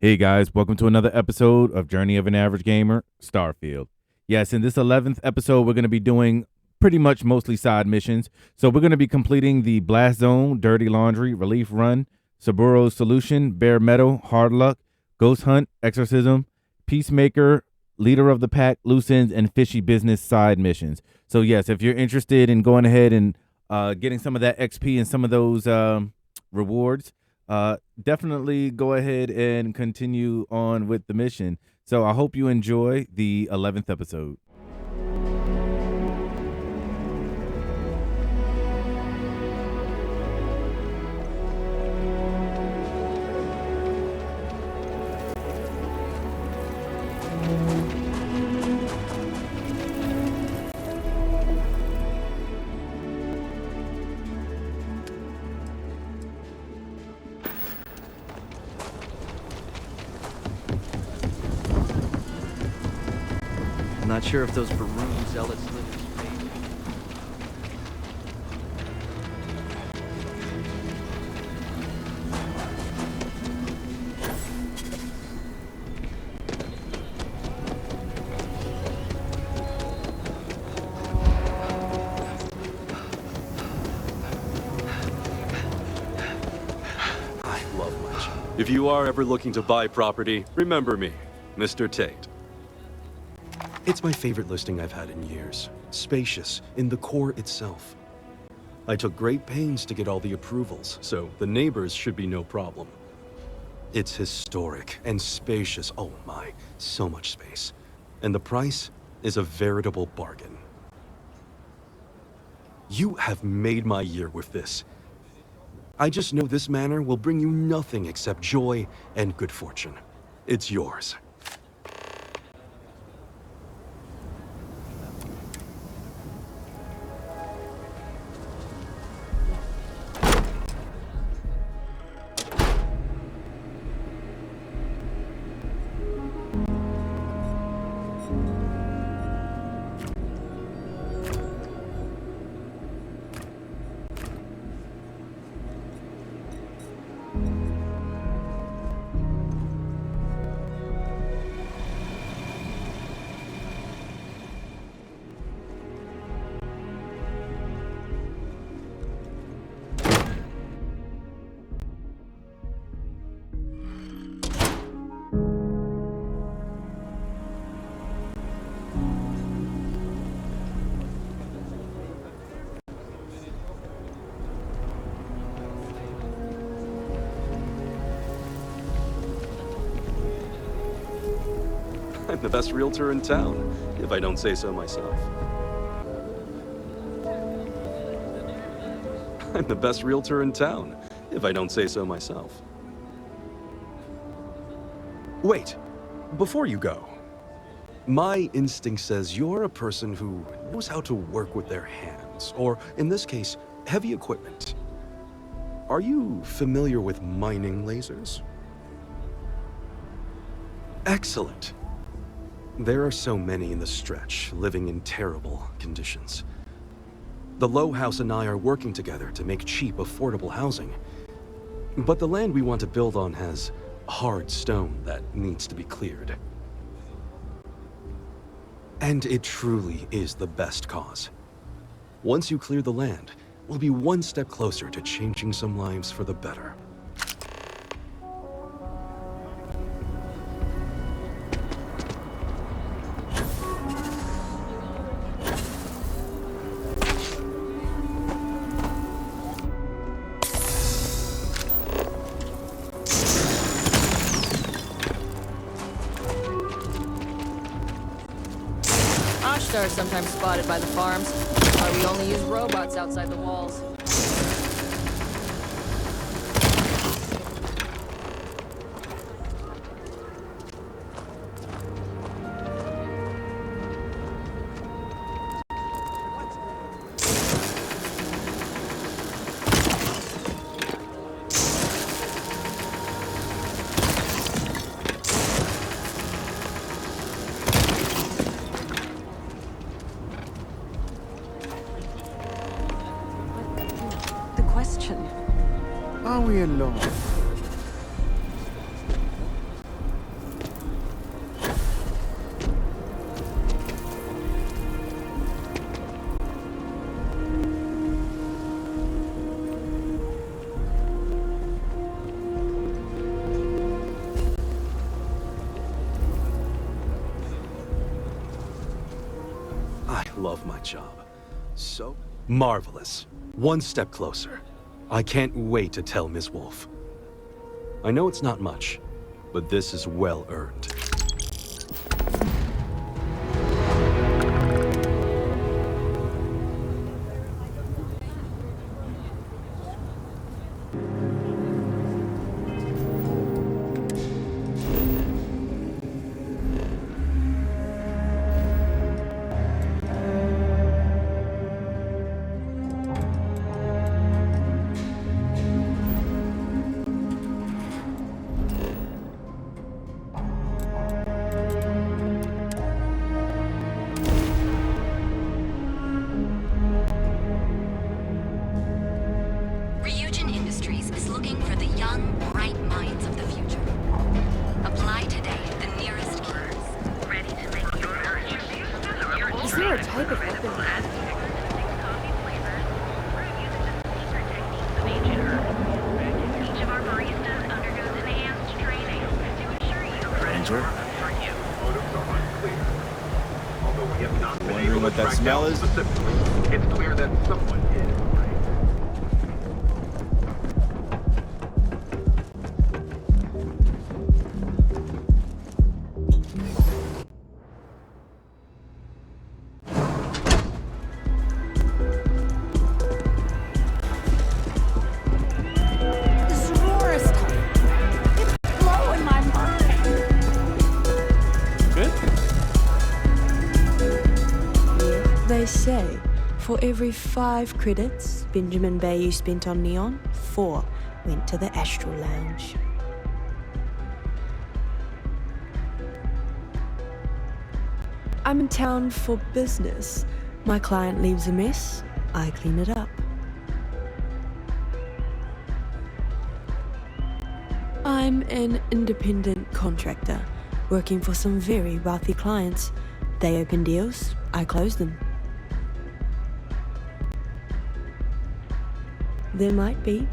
Hey guys, welcome to another episode of Journey of an Average Gamer, Starfield. Yes, in this 11th episode, we're going to be doing pretty much mostly side missions. So we're going to be completing the Blast Zone, Dirty Laundry, Relief Run, Saburo's Solution, Bare Metal, Hard Luck, Ghost Hunt, Exorcism, Peacemaker, Leader of the Pack, Loose Ends, and Fishy Business side missions. So yes, if you're interested in going ahead and getting some of that XP and some of those rewards, definitely go ahead and continue on with the mission. So I hope you enjoy the 11th episode. Not sure if those Baroon zealots live in space. I love my job. If you are ever looking to buy property, remember me, Mr. Tate. It's my favorite listing I've had in years. Spacious in the core itself. I took great pains to get all the approvals, so the neighbors should be no problem. It's historic and spacious. Oh my, so much space. And the price is a veritable bargain. You have made my year with this. I just know this manor will bring you nothing except joy and good fortune. It's yours. I'm the best realtor in town, if I don't say so myself. I'm the best realtor in town, if I don't say so myself. Wait, before you go, my instinct says you're a person who knows how to work with their hands, or in this case, heavy equipment. Are you familiar with mining lasers? Excellent. There are so many in the stretch, living in terrible conditions. The Low House and I are working together to make cheap, affordable housing. But the land we want to build on has hard stone that needs to be cleared. And it truly is the best cause. Once you clear the land, we'll be one step closer to changing some lives for the better. Are sometimes spotted by the farms. Why we only use robots outside the walls. Are we alone? love my job. So marvelous. One step closer. I can't wait to tell Ms. Wolf. I know it's not much, but this is well earned. Wondering what that smell is? It's clear that someone is. They say, for every 5 credits Benjamin Bayou spent on Neon, 4 went to the Astral Lounge. I'm in town for business. My client leaves a mess, I clean it up. I'm an independent contractor, working for some very wealthy clients. They open deals, I close them. There might be.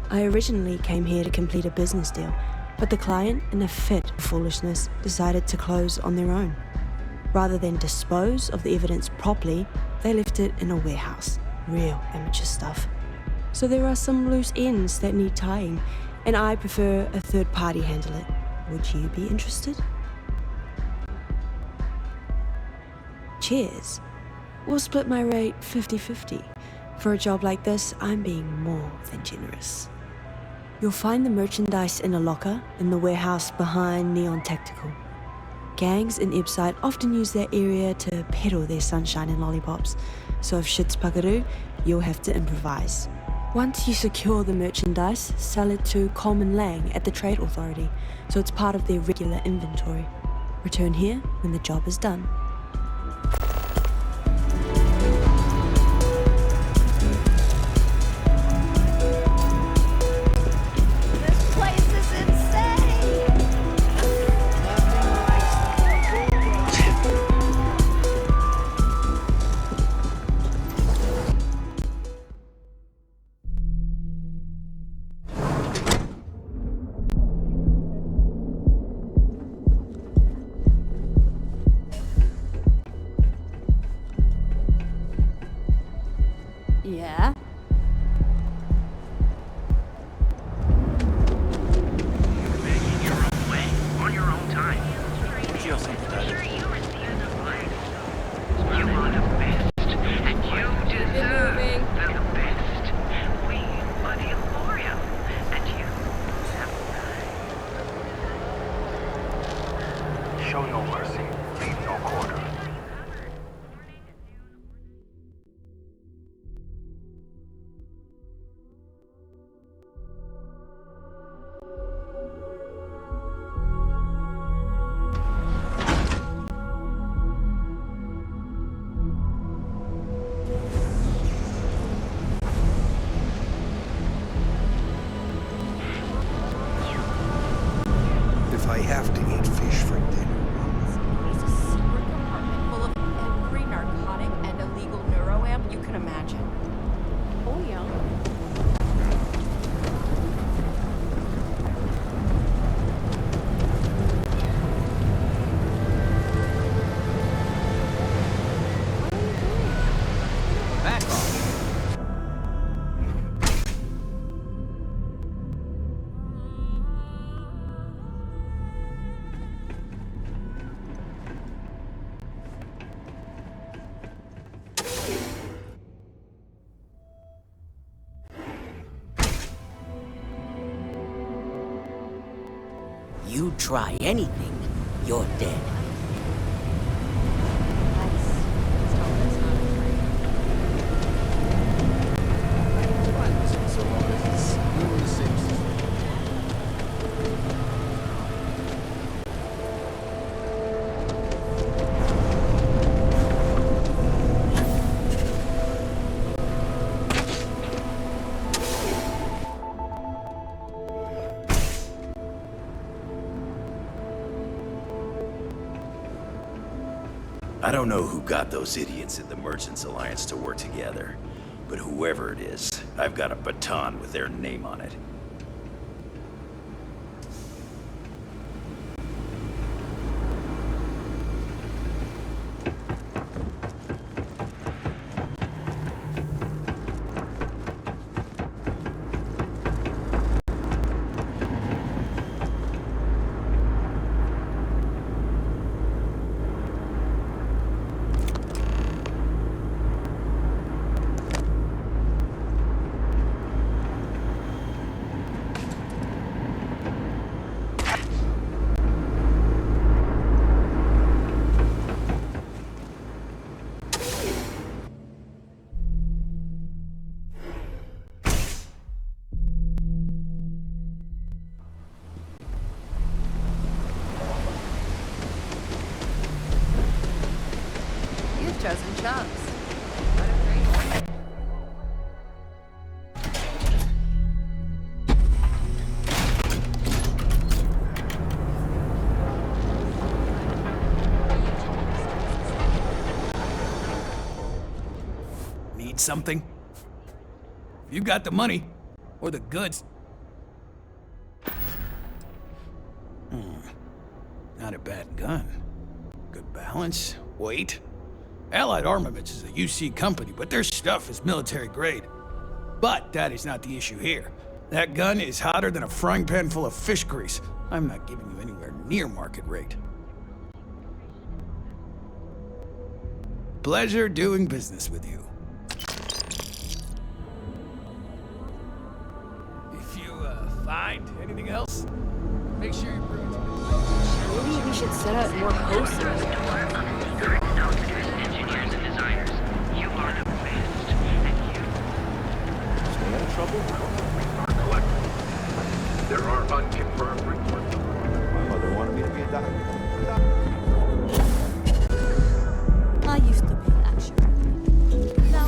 I originally came here to complete a business deal, but the client, in a fit of foolishness, decided to close on their own. Rather than dispose of the evidence properly, they left it in a warehouse. Real amateur stuff. So there are some loose ends that need tying, and I prefer a third party handle it. Would you be interested? Cheers. We'll split my rate 50-50. For a job like this, I'm being more than generous. You'll find the merchandise in a locker in the warehouse behind Neon Tactical. Gangs in Ebside often use that area to peddle their sunshine and lollipops, so if shit's puckaroo, you'll have to improvise. Once you secure the merchandise, sell it to Coleman Lang at the Trade Authority, so it's part of their regular inventory. Return here when the job is done. Yeah? Making your own way, on your own time. Feel sympathetic. You are the best, and you deserve the best. We are the Emporium, and you have died. Show no mercy, leave no quarter. If I have to eat fish for dinner. It's a secret compartment full of every narcotic and illegal neuroamp you can imagine. Oh, yeah. What are you you try anything, you're dead. I don't know who got those idiots in the Merchants Alliance to work together, but whoever it is, I've got a baton with their name on it. You've chosen chunks. What a great one. Need something? You got the money. Or the goods. Not a bad gun. Good balance, weight. Allied Armaments is a UC company, but their stuff is military grade. But that is not the issue here. That gun is hotter than a frying pan full of fish grease. I'm not giving you anywhere near market rate. Pleasure doing business with you. If you find anything else, make sure you bring it to me. Maybe we should set up more posters. Engineers and designers, you are the best, and you... Stay in trouble? There are unconfirmed reports. My mother wanted me to be a doctor. I used to be an actor. Now,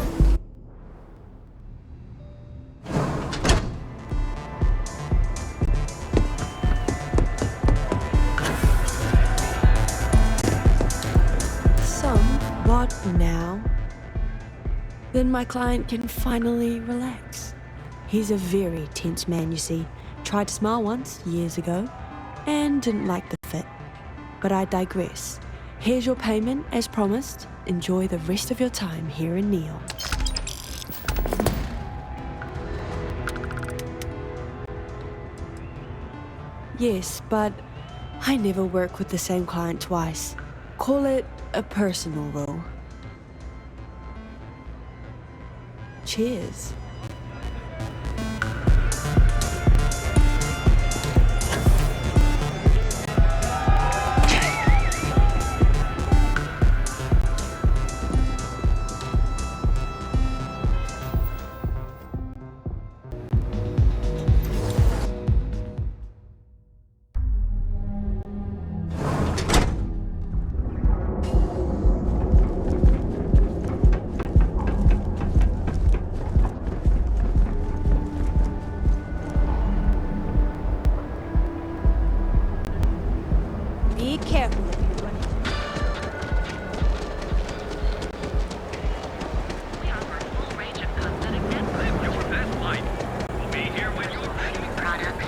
what now? Then my client can finally relax. He's a very tense man, you see. Tried to smile once, years ago, and didn't like the fit. But I digress. Here's your payment, as promised. Enjoy the rest of your time here in Neon. Yes, but I never work with the same client twice. Call it a personal role. Cheers. Be careful if you run into We offer a full range of cosmetic and Your best light will be here when you're ready. products.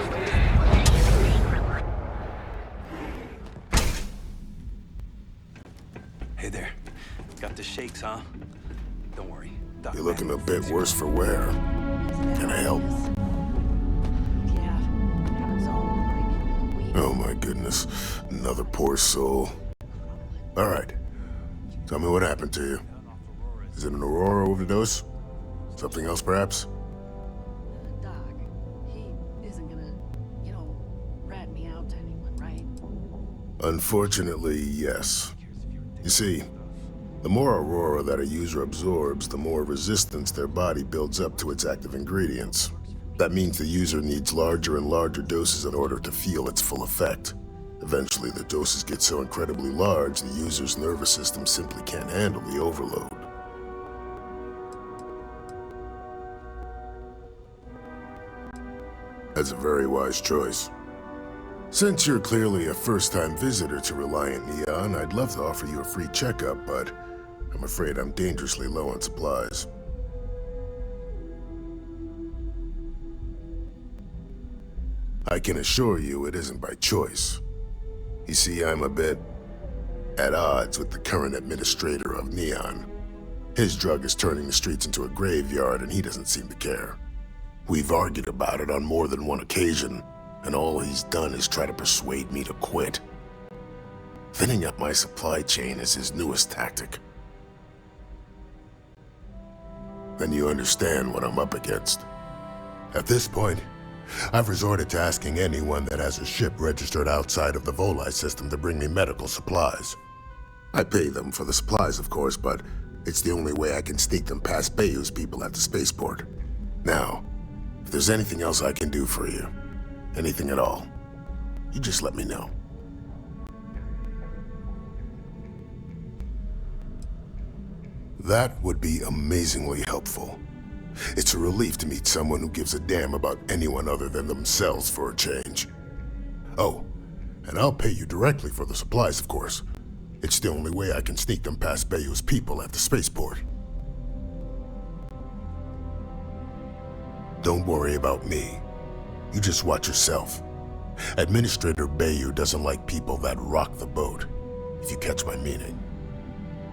Hey there. Got the shakes, huh? Don't worry. Doc You're looking a Matt bit worse for wear. Can I help? Yeah, happens all like week. Oh my goodness. Another poor soul. Alright. Tell me what happened to you. Is it an Aurora overdose? Something else, perhaps? Doc, he isn't gonna, rat me out to anyone, right? Unfortunately, yes. You see, the more aurora that a user absorbs, the more resistance their body builds up to its active ingredients. That means the user needs larger and larger doses in order to feel its full effect. Eventually, the doses get so incredibly large, the user's nervous system simply can't handle the overload. That's a very wise choice. Since you're clearly a first-time visitor to Reliant Neon, I'd love to offer you a free checkup, but I'm afraid I'm dangerously low on supplies. I can assure you it isn't by choice. You see, I'm a bit at odds with the current administrator of Neon. His drug is turning the streets into a graveyard, and he doesn't seem to care. We've argued about it on more than one occasion, and all he's done is try to persuade me to quit. Thinning up my supply chain is his newest tactic. Then you understand what I'm up against. At this point, I've resorted to asking anyone that has a ship registered outside of the Volite system to bring me medical supplies. I pay them for the supplies, of course, but it's the only way I can sneak them past Bayou's people at the spaceport. Now, if there's anything else I can do for you, anything at all, you just let me know. That would be amazingly helpful. It's a relief to meet someone who gives a damn about anyone other than themselves for a change. Oh, and I'll pay you directly for the supplies, of course. It's the only way I can sneak them past Bayou's people at the spaceport. Don't worry about me. You just watch yourself. Administrator Bayou doesn't like people that rock the boat, if you catch my meaning.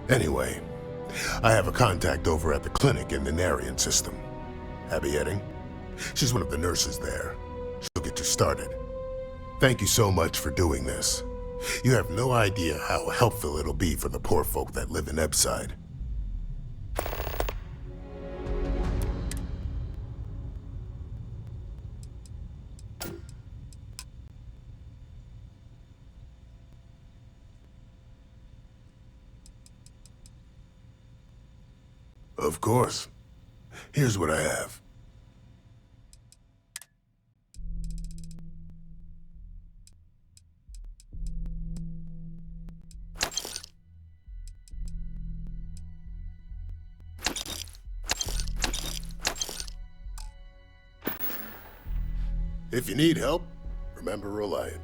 Anyway, I have a contact over at the clinic in the Narian system. Abby Edding. She's one of the nurses there. She'll get you started. Thank you so much for doing this. You have no idea how helpful it'll be for the poor folk that live in Ebside. Of course. Here's what I have. If you need help, remember Reliant.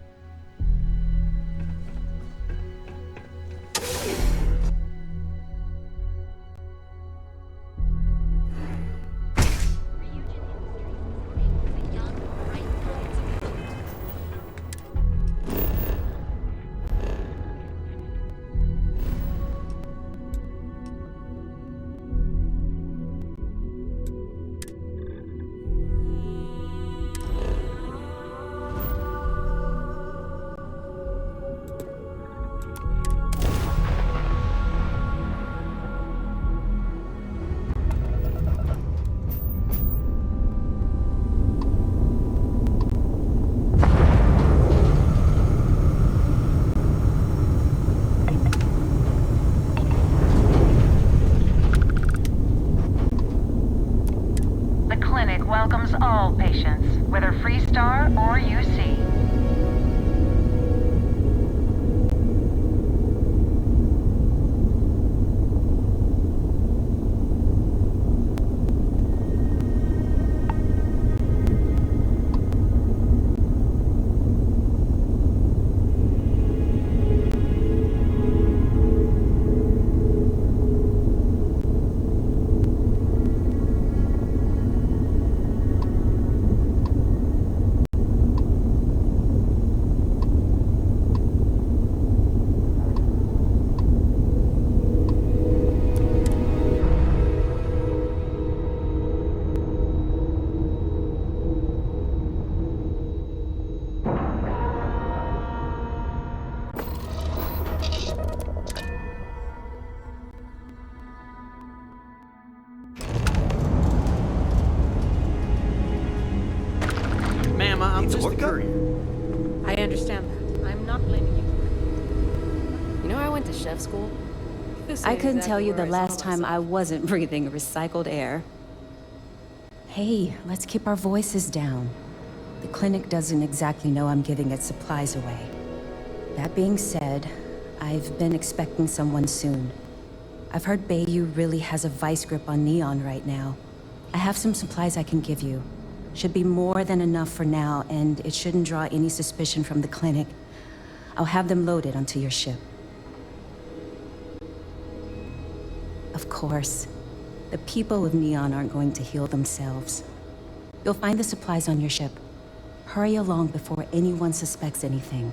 Welcomes all patients, whether Freestar or UC. I'm just a courier. I understand that. I'm not blaming you. to chef school? I couldn't tell you the last time I wasn't breathing recycled air. Hey, let's keep our voices down. The clinic doesn't exactly know I'm giving its supplies away. That being said, I've been expecting someone soon. I've heard Bayou really has a vice grip on Neon right now. I have some supplies I can give you. Should be more than enough for now, and it shouldn't draw any suspicion from the clinic. I'll have them loaded onto your ship. Of course, the people of Neon aren't going to heal themselves. You'll find the supplies on your ship. Hurry along before anyone suspects anything.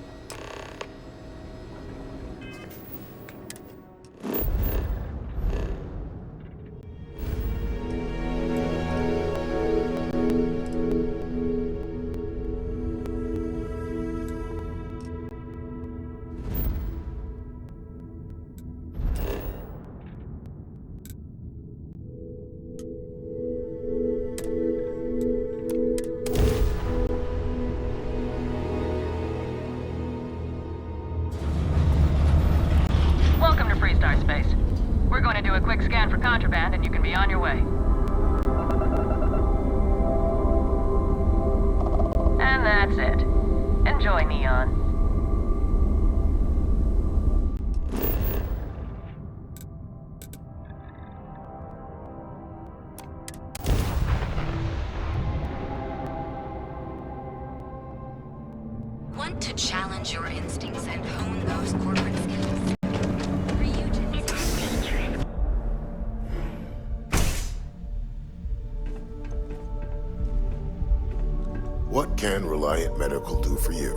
Welcome to Freestar Space. We're going to do a quick scan for contraband and you can be on your way. And that's it. Enjoy, Neon. Want to challenge your instincts and hone those corporate skills? What can Reliant Medical do for you?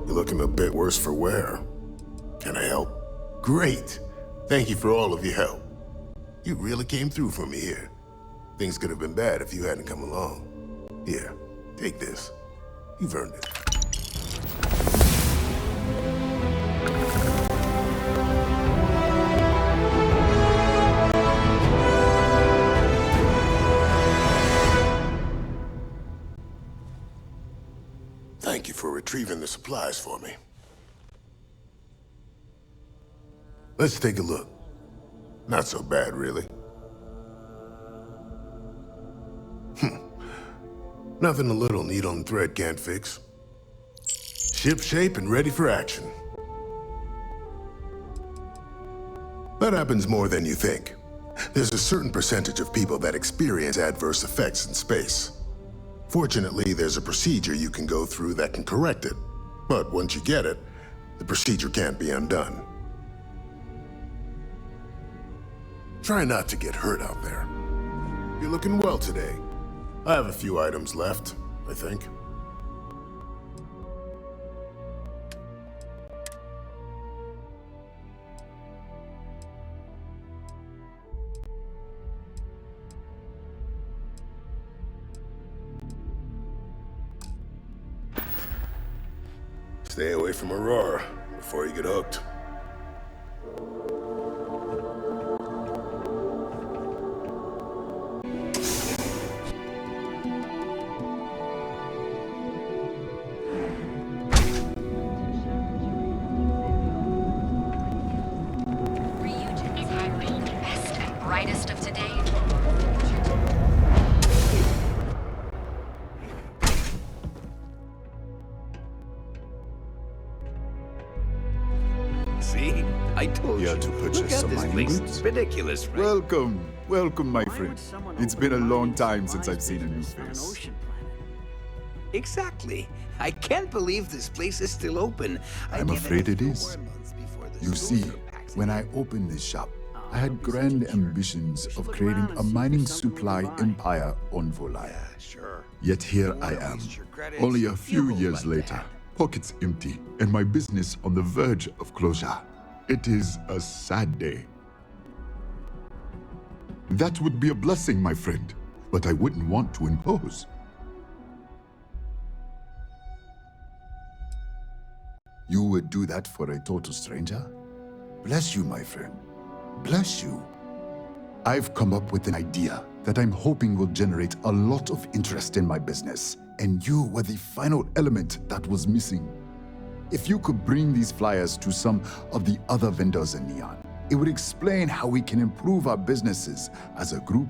You're looking a bit worse for wear. Can I help? Great! Thank you for all of your help. You really came through for me here. Things could have been bad if you hadn't come along. Here, take this. You've earned it. Thank you for retrieving the supplies for me. Let's take a look. Not so bad, really. Nothing a little needle and thread can't fix. Ship shape and ready for action. That happens more than you think. There's a certain percentage of people that experience adverse effects in space. Fortunately, there's a procedure you can go through that can correct it. But once you get it, the procedure can't be undone. Try not to get hurt out there. You're looking well today. I have a few items left, I think. Stay away from Aurora before you get hooked. Brightest of today. See? I told you. Here to Look purchase at some this mining place. goods? It's ridiculous, right? Welcome, my friend. It's been a long time since I've seen a new face. Exactly. I can't believe this place is still open. I'm afraid it is. You see, when I opened this shop, I had grand ambitions of creating a mining supply empire on Volai. Yet here I am, only a few years later, pockets empty, and my business on the verge of closure. It is a sad day. That would be a blessing, my friend, but I wouldn't want to impose. You would do that for a total stranger? Bless you, my friend. Bless you. I've come up with an idea that I'm hoping will generate a lot of interest in my business, and you were the final element that was missing. If you could bring these flyers to some of the other vendors in Neon, it would explain how we can improve our businesses as a group.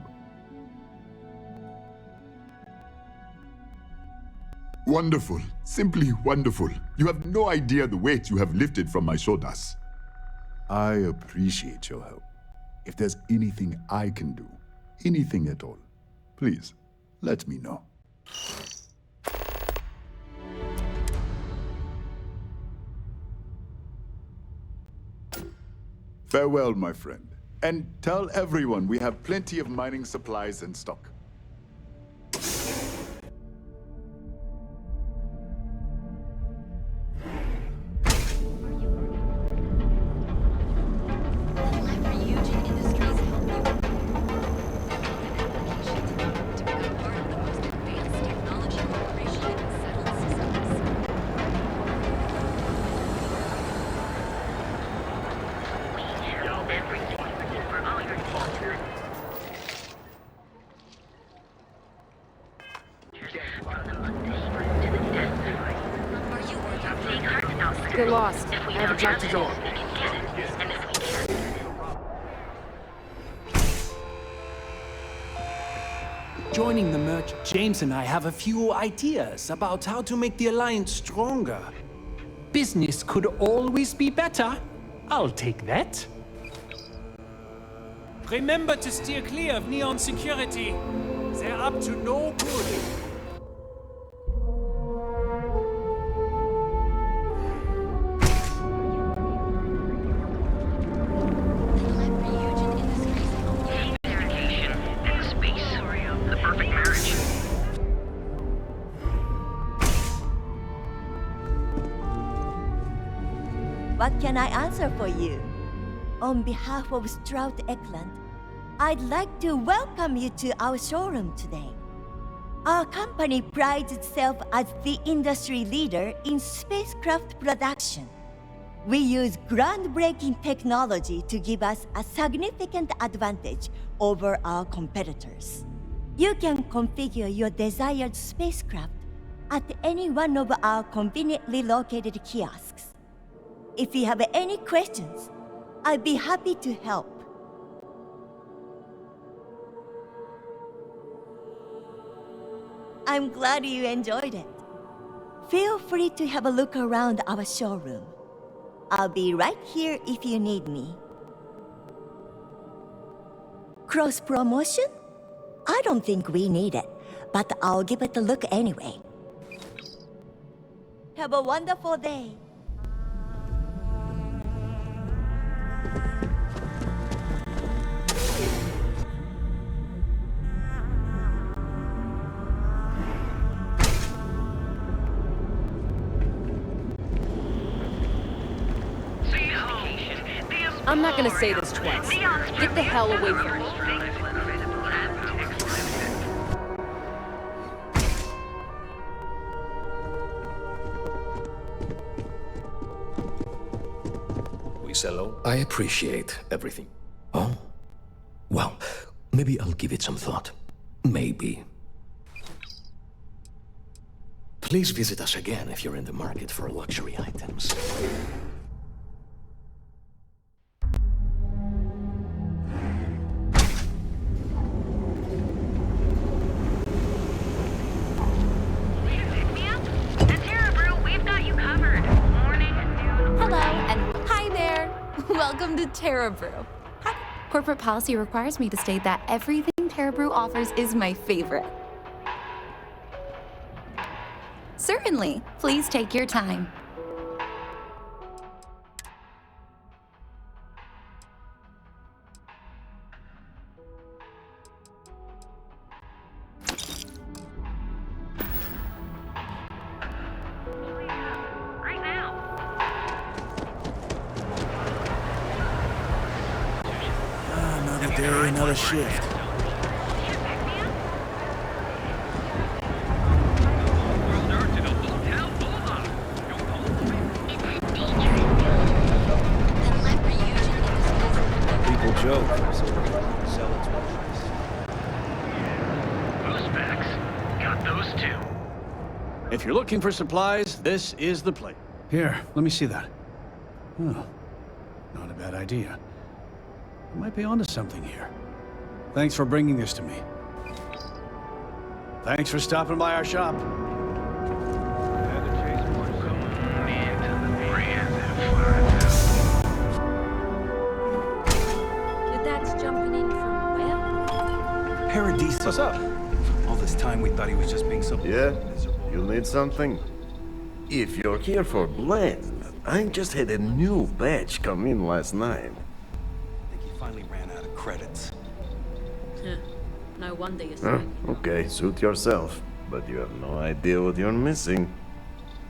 Wonderful. Simply wonderful. You have no idea the weight you have lifted from my shoulders. I appreciate your help. If there's anything I can do, anything at all, please let me know. Farewell, my friend. And tell everyone we have plenty of mining supplies in stock. You're lost. I have a job to do. Joining the merge, James and I have a few ideas about how to make the Alliance stronger. Business could always be better. I'll take that. Remember to steer clear of Neon security. They're up to no good. What can I answer for you? On behalf of Strout Eklund, I'd like to welcome you to our showroom today. Our company prides itself as the industry leader in spacecraft production. We use groundbreaking technology to give us a significant advantage over our competitors. You can configure your desired spacecraft at any one of our conveniently located kiosks. If you have any questions, I'd be happy to help. I'm glad you enjoyed it. Feel free to have a look around our showroom. I'll be right here if you need me. Cross-promotion? I don't think we need it, but I'll give it a look anyway. Have a wonderful day. I'm not gonna say this twice. Get the hell away from me. I appreciate everything. Oh? Well, maybe I'll give it some thought. Maybe. Please visit us again if you're in the market for luxury items. Welcome to Terra Brew. Corporate policy requires me to state that everything Terra Brew offers is my favorite. Certainly. Please take your time. Another shift. People joke. Sell its watches. us too. If you're looking for supplies, this is the place. Here, let me see that. Oh, not a bad idea. I might be onto something here. Thanks for bringing this to me. Thanks for stopping by our shop. That's jumping in from where? Paradiso. What's up? All this time we thought he was just being so... Yeah? You need something? If you're here for blend, I just had a new batch come in last night. I think he finally ran out of credits. No wonder you're Huh, okay, suit yourself. But you have no idea what you're missing.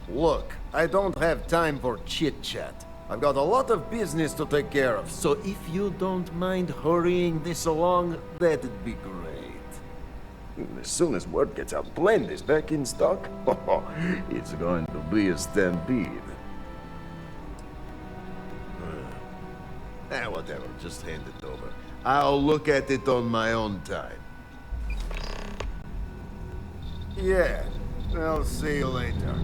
Look, I don't have time for chit-chat. I've got a lot of business to take care of, so if you don't mind hurrying this along, that'd be great. As soon as word gets out, blend is back in stock. It's going to be a stampede. Whatever, just hand it over. I'll look at it on my own time. Yeah, I'll see you later.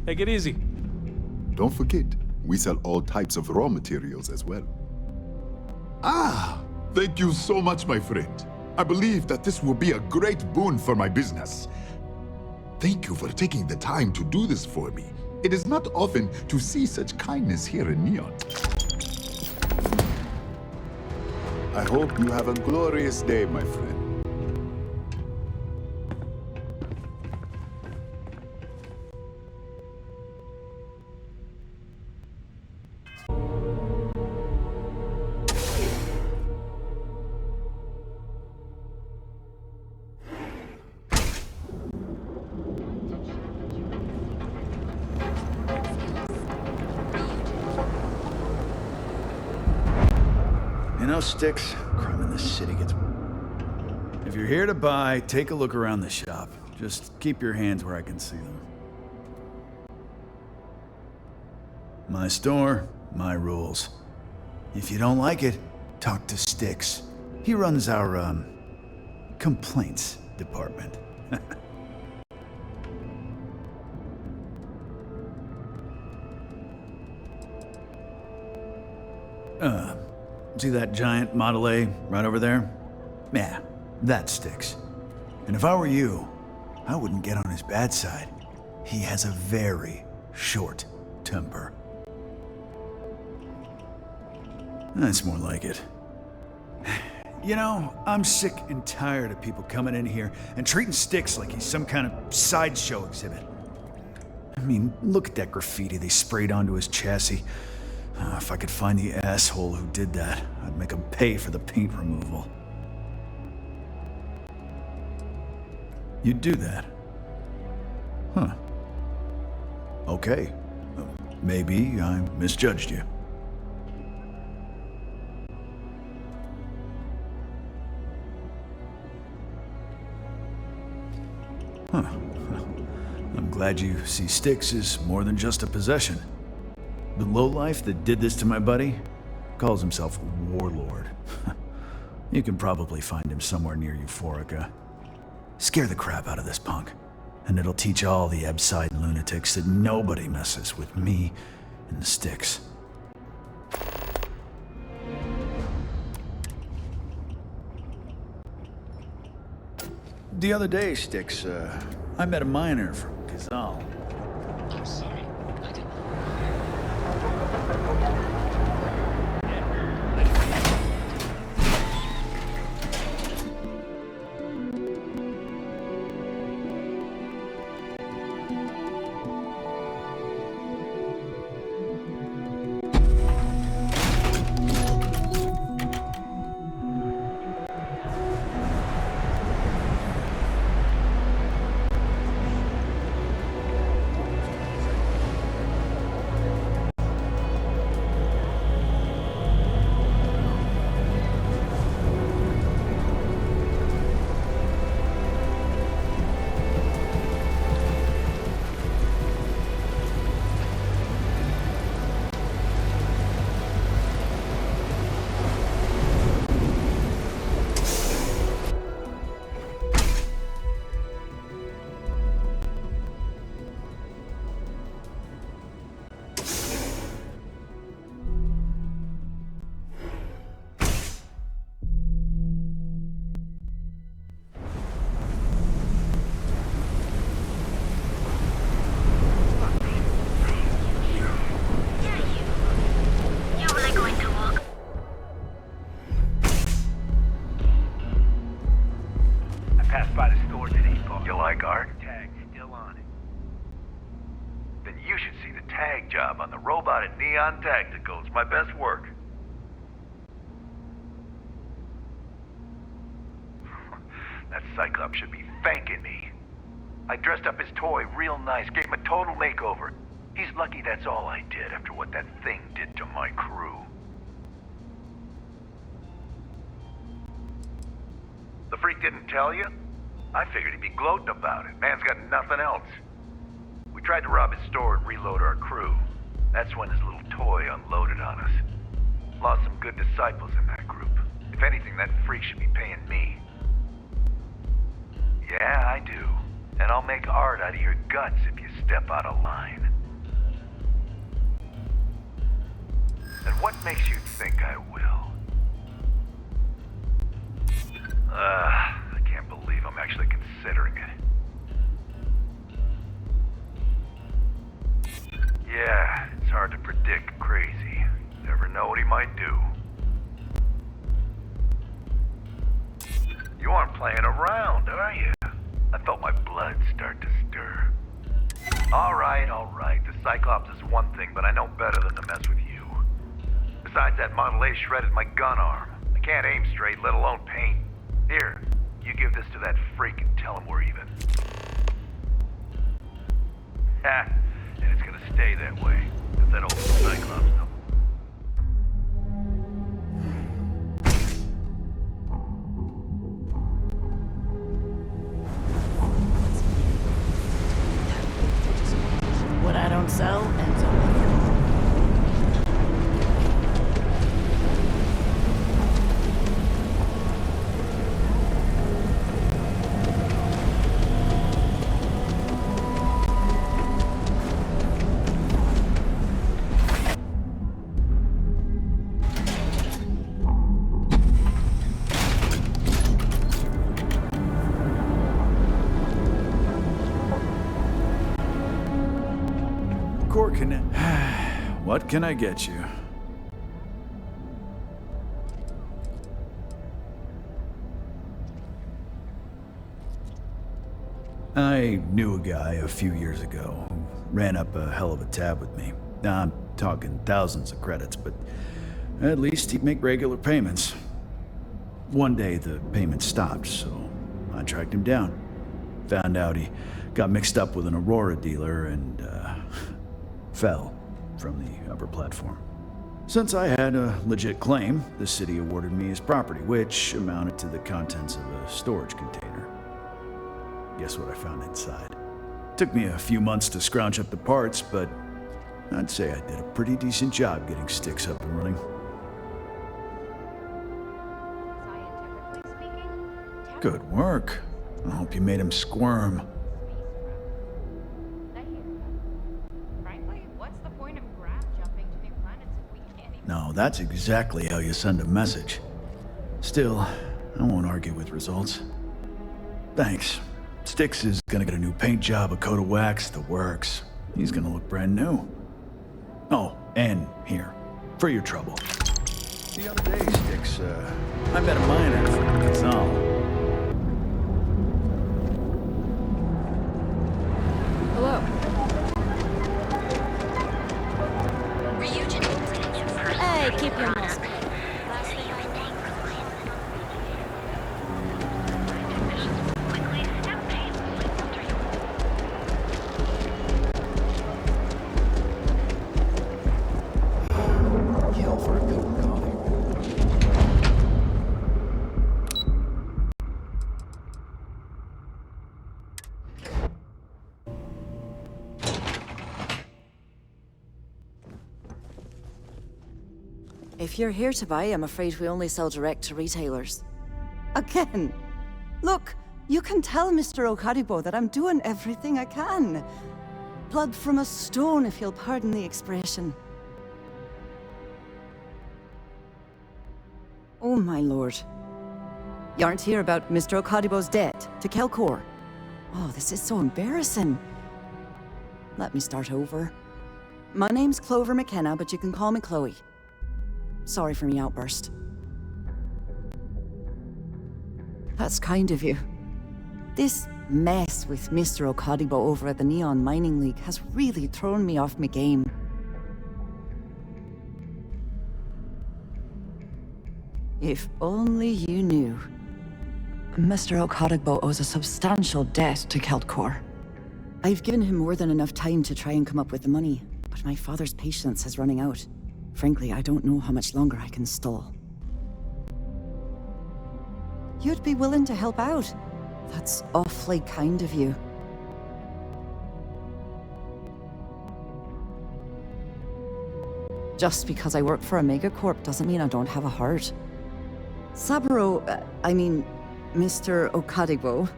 Take it easy. Don't forget, we sell all types of raw materials as well. Ah, thank you so much, my friend. I believe that this will be a great boon for my business. Thank you for taking the time to do this for me. It is not often to see such kindness here in Neon. I hope you have a glorious day, my friend. You know, Sticks, crime in this city gets... If you're here to buy, take a look around the shop. Just keep your hands where I can see them. My store, my rules. If you don't like it, talk to Sticks. He runs our, complaints department. See that giant Model A right over there? Yeah, that Sticks. And if I were you, I wouldn't get on his bad side. He has a very short temper. That's more like it. You know, I'm sick and tired of people coming in here and treating Sticks like he's some kind of sideshow exhibit. I mean, look at that graffiti they sprayed onto his chassis. If I could find the asshole who did that, I'd make him pay for the paint removal. You'd do that? Huh. Okay. Maybe I misjudged you. Huh. I'm glad you see Sticks as more than just a possession. The lowlife that did this to my buddy calls himself Warlord. You can probably find him somewhere near Euphorica. Scare the crap out of this punk, and it'll teach all the Ebside lunatics that nobody messes with me and the Sticks. The other day, Sticks, I met a miner from Kazal. I'm sorry. job on the robot at Neon Tactical. It's my best work. That Cyclops should be thanking me. I dressed up his toy real nice, gave him a total makeover. He's lucky that's all I did after what that thing did to my crew. The freak didn't tell you? I figured he'd be gloating about it. Man's got nothing else. We tried to rob his store and reload our crew. That's when his little toy unloaded on us. Lost some good disciples in that group. If anything, that freak should be paying me. Yeah, I do. And I'll make art out of your guts if you step out of line. And what makes you think I will? I can't believe I'm actually considering it. Yeah, it's hard to predict crazy. Never know what he might do. You aren't playing around, are you? I felt my blood start to stir. All right. The Cyclops is one thing, but I know better than to mess with you. Besides, that Model A shredded my gun arm. I can't aim straight, let alone paint. Here, you give this to that freak and tell him we're even. Ha! And it's gonna stay that way. If that old Cyclops knows. What I don't sell ends up. What can I get you? I knew a guy a few years ago who ran up a hell of a tab with me. Now, I'm talking thousands of credits, but at least he'd make regular payments. One day the payments stopped, so I tracked him down. Found out he got mixed up with an Aurora dealer and fell from the upper platform. Since I had a legit claim, the city awarded me his property, which amounted to the contents of a storage container. Guess what I found inside? Took me a few months to scrounge up the parts, but I'd say I did a pretty decent job getting Styx up and running. Good work. I hope you made him squirm. No, that's exactly how you send a message. Still, I won't argue with results. Thanks. Styx is gonna get a new paint job, a coat of wax, the works. He's gonna look brand new. Oh, and here, for your trouble. The other day, Styx, I met a miner from Kazal. Hello. Hey, keep your mask. Kill for a cup of coffee. If you're here to buy, I'm afraid we only sell direct to retailers. Again! Look, you can tell Mr. Okaribo that I'm doing everything I can. Blood from a stone, if you'll pardon the expression. Oh my lord. You aren't here about Mr. Okaribo's debt to Kelkor. Oh, this is so embarrassing. Let me start over. My name's Clover McKenna, but you can call me Chloe. Sorry for my outburst. That's kind of you. This mess with Mr. Okadibo over at the Neon Mining League has really thrown me off my game. If only you knew. Mr. Okadigbo owes a substantial debt to Keltcor. I've given him more than enough time to try and come up with the money, but my father's patience is running out. Frankly, I don't know how much longer I can stall. You'd be willing to help out. That's awfully kind of you. Just because I work for a megacorp doesn't mean I don't have a heart. Saburo, Mr. Okadigbo,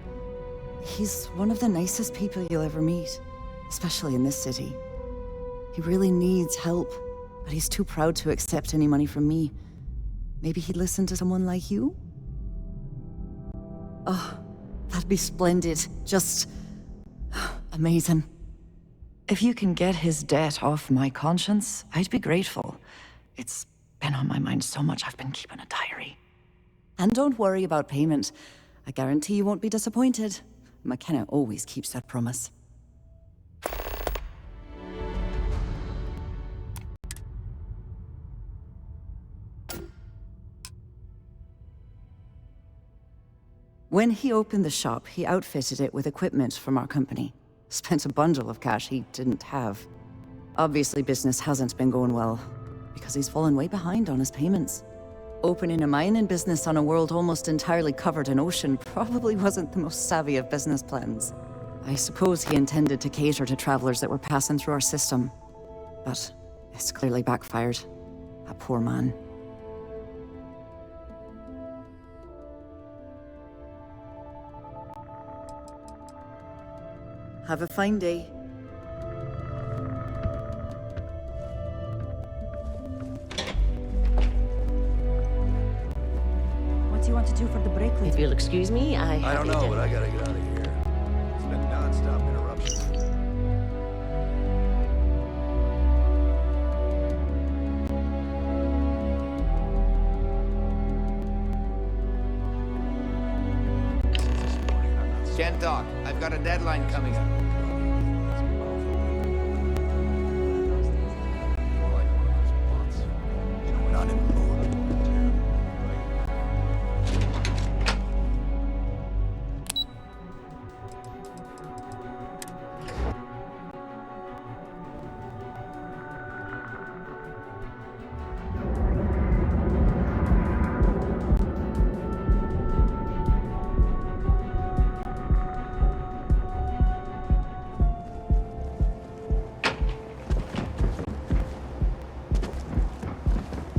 he's one of the nicest people you'll ever meet, especially in this city. He really needs help, but he's too proud to accept any money from me. Maybe he'd listen to someone like you? Oh, that'd be splendid. Just amazing. If you can get his debt off my conscience, I'd be grateful. It's been on my mind so much I've been keeping a diary. And don't worry about payment. I guarantee you won't be disappointed. McKenna always keeps that promise. When he opened the shop, he outfitted it with equipment from our company. Spent a bundle of cash he didn't have. Obviously, business hasn't been going well, because he's fallen way behind on his payments. Opening a mining business on a world almost entirely covered in ocean probably wasn't the most savvy of business plans. I suppose he intended to cater to travelers that were passing through our system. But it's clearly backfired. That poor man. Have a fine day. What do you want to do for the break, Lite? If you'll excuse me, I don't know, but I gotta get out of here. It's been non-stop interruptions. Can't talk. I've got a deadline coming up. We're not in the mood.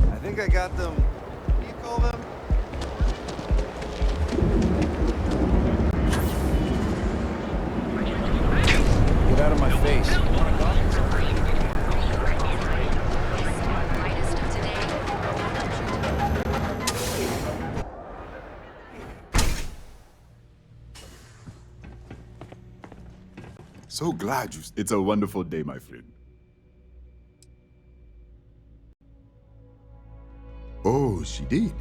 I think I got them. What do you call them? Get out of my face. So glad you... It's a wonderful day, my friend. Oh, she did.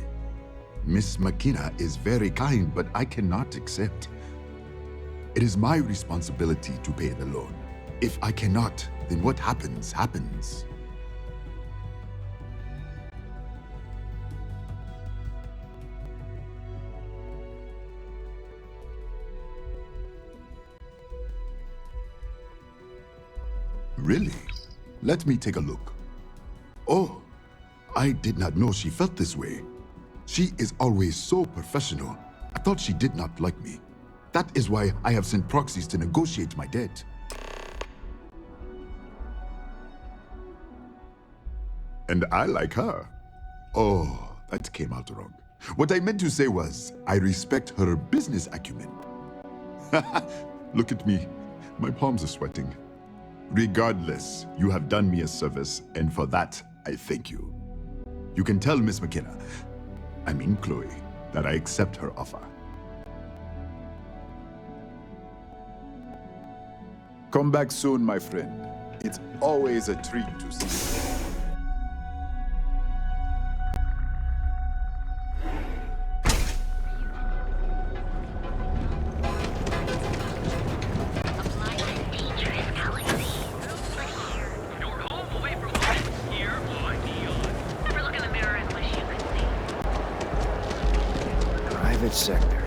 Miss McKenna is very kind, but I cannot accept. It is my responsibility to pay the loan. If I cannot, then what happens, happens. Really? Let me take a look. Oh, I did not know she felt this way. She is always so professional. I thought she did not like me. That is why I have sent proxies to negotiate my debt. And I like her. Oh, that came out wrong. What I meant to say was, I respect her business acumen. Look at me. My palms are sweating. Regardless, you have done me a service, and for that, I thank you. You can tell Miss McKenna, I mean Chloe, that I accept her offer. Come back soon, my friend. It's always a treat to see you. private sector.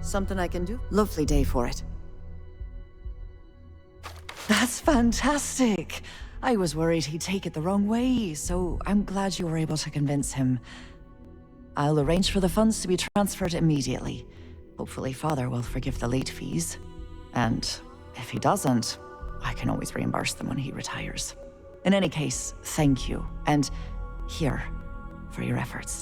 Something I can do? Lovely day for it. That's fantastic! I was worried he'd take it the wrong way, so I'm glad you were able to convince him. I'll arrange for the funds to be transferred immediately. Hopefully Father will forgive the late fees. And if he doesn't, I can always reimburse them when he retires. In any case, thank you. And here, for your efforts.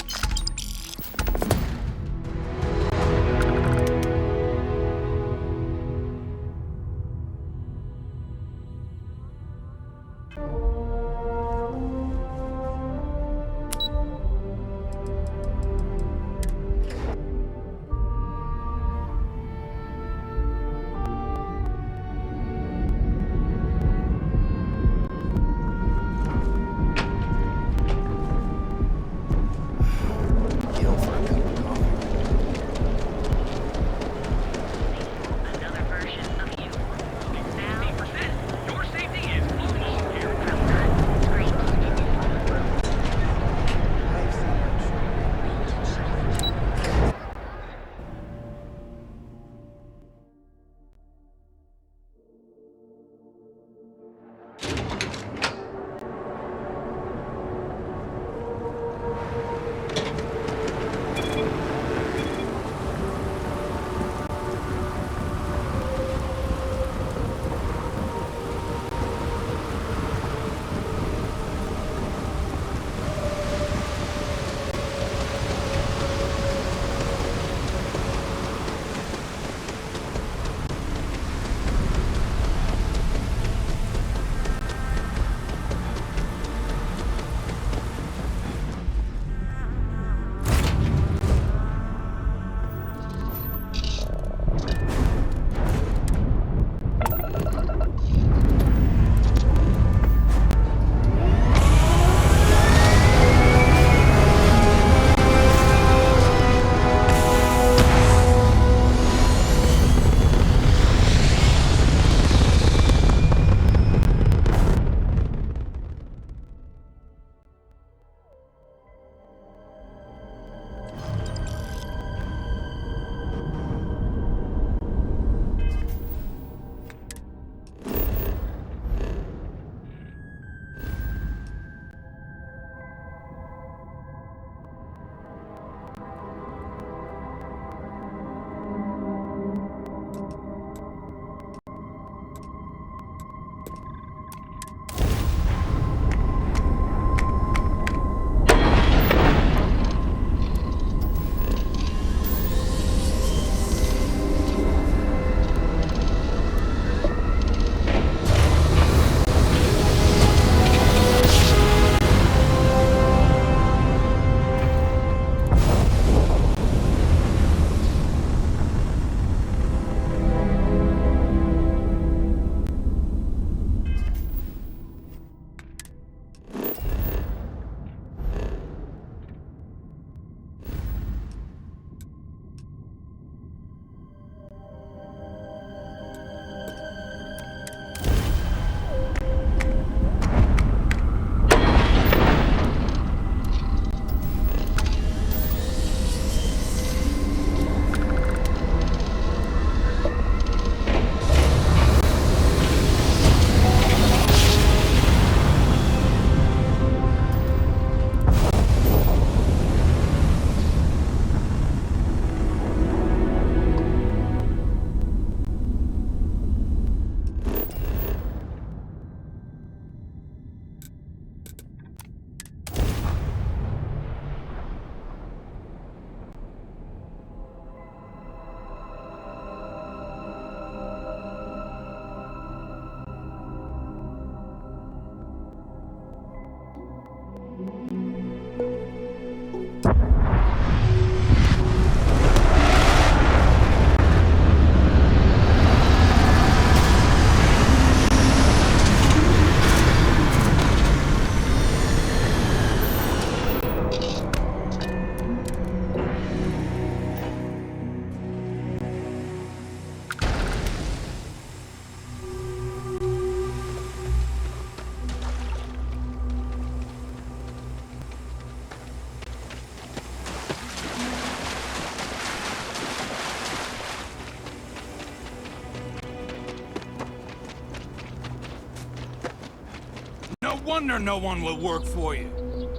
No wonder no one will work for you.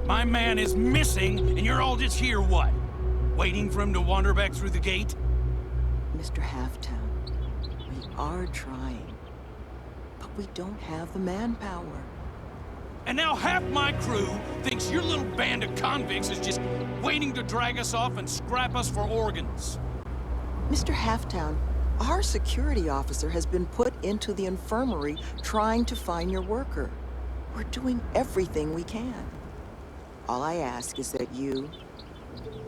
My man is missing, and you're all just here, what? Waiting for him to wander back through the gate? Mr. Halftown, we are trying, but we don't have the manpower. And now half my crew thinks your little band of convicts is just waiting to drag us off and scrap us for organs. Mr. Halftown, our security officer has been put into the infirmary trying to find your worker. We're doing everything we can. All I ask is that you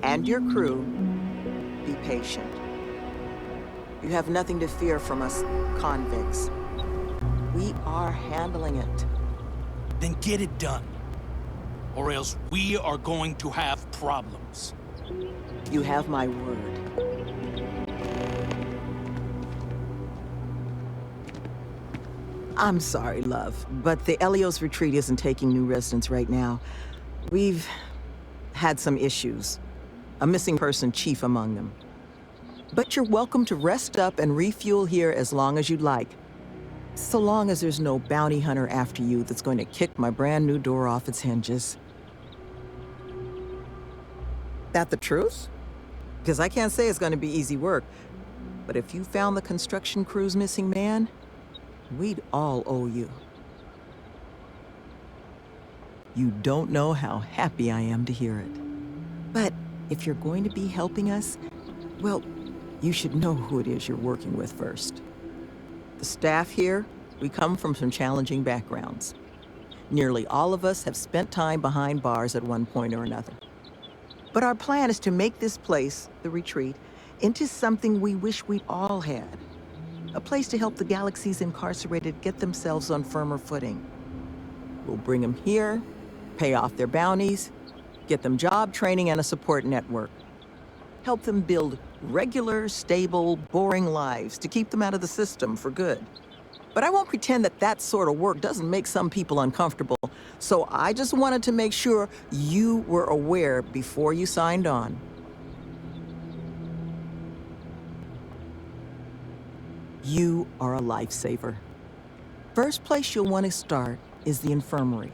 and your crew be patient. You have nothing to fear from us convicts. We are handling it. Then get it done. Or else we are going to have problems. You have my word. I'm sorry, love, but the Elios retreat isn't taking new residents right now. We've had some issues. A missing person chief among them. But you're welcome to rest up and refuel here as long as you'd like. So long as there's no bounty hunter after you that's going to kick my brand new door off its hinges. That the truth? Because I can't say it's going to be easy work. But if you found the construction crew's missing man, we'd all owe you. You don't know how happy I am to hear it. But if you're going to be helping us, well, you should know who it is you're working with first. The staff here, we come from some challenging backgrounds. Nearly all of us have spent time behind bars at one point or another. But our plan is to make this place, the retreat, into something we wish we'd all had. A place to help the galaxy's incarcerated get themselves on firmer footing. We'll bring them here, pay off their bounties, get them job training and a support network. Help them build regular, stable, boring lives to keep them out of the system for good. But I won't pretend that that sort of work doesn't make some people uncomfortable, so I just wanted to make sure you were aware before you signed on. You are a lifesaver. First place you'll want to start is the infirmary.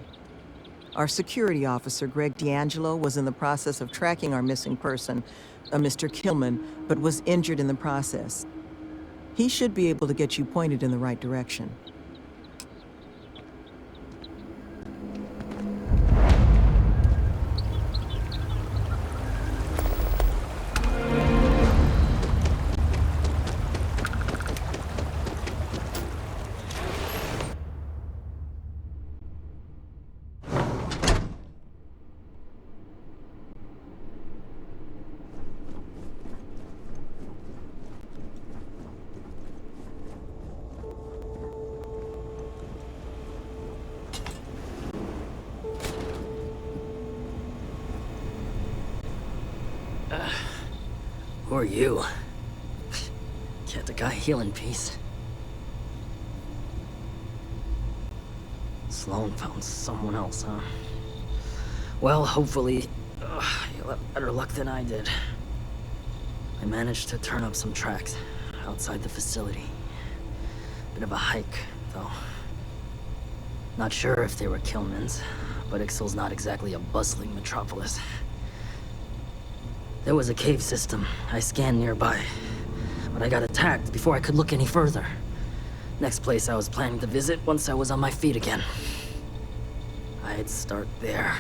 Our security officer, Greg D'Angelo, was in the process of tracking our missing person, a Mr. Killman, but was injured in the process. He should be able to get you pointed in the right direction. Who are you? Can't the guy heal in peace? Sloan found someone else, huh? Well, hopefully, you'll have better luck than I did. I managed to turn up some tracks outside the facility. Bit of a hike, though. Not sure if they were Killman's, but Ixal's not exactly a bustling metropolis. There was a cave system I scanned nearby, but I got attacked before I could look any further. Next place I was planning to visit once I was on my feet again. I'd start there.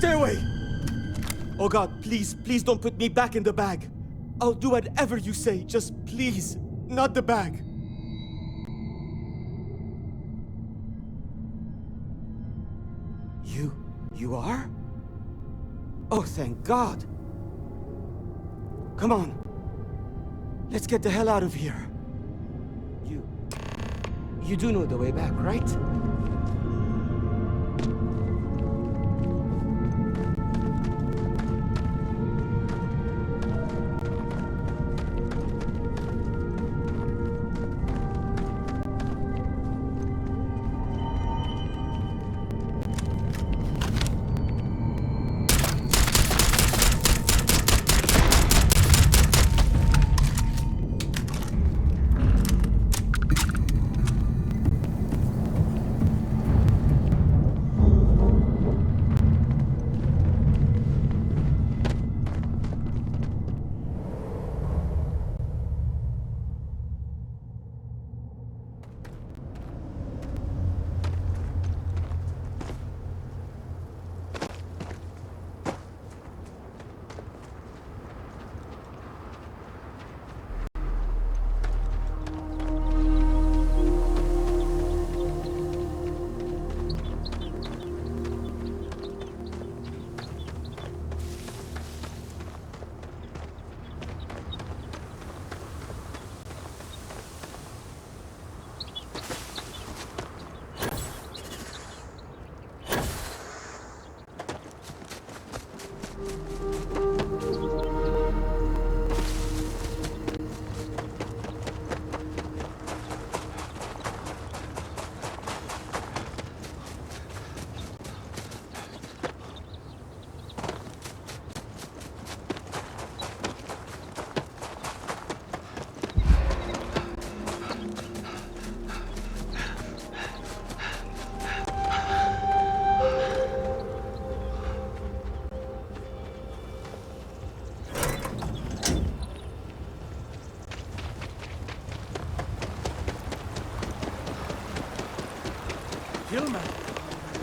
Stay away! Oh God, please, please don't put me back in the bag. I'll do whatever you say, just please, not the bag. You are? Oh, thank God. Come on. Let's get the hell out of here. You do know the way back, right?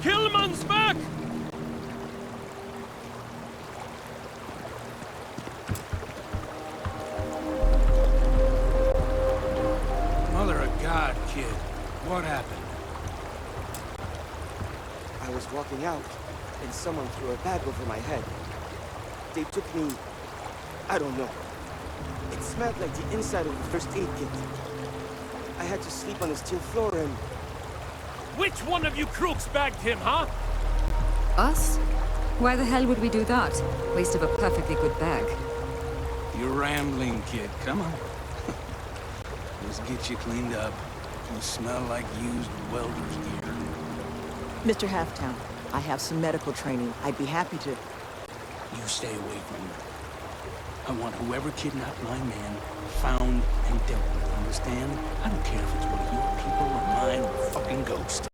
Killman's back! Mother of God, kid. What happened? I was walking out, and someone threw a bag over my head. They took me... I don't know. It smelled like the inside of the first aid kit. I had to sleep on a steel floor and... Which one of you crooks bagged him, huh? Us? Why the hell would we do that? Waste of a perfectly good bag. You're rambling, kid. Come on. Let's get you cleaned up. You smell like used welder's gear. Mr. Halftown, I have some medical training. I'd be happy to... You stay away from me. I want whoever kidnapped my man found and dealt with, understand? I don't care if it's one of your people or mine or a fucking ghost.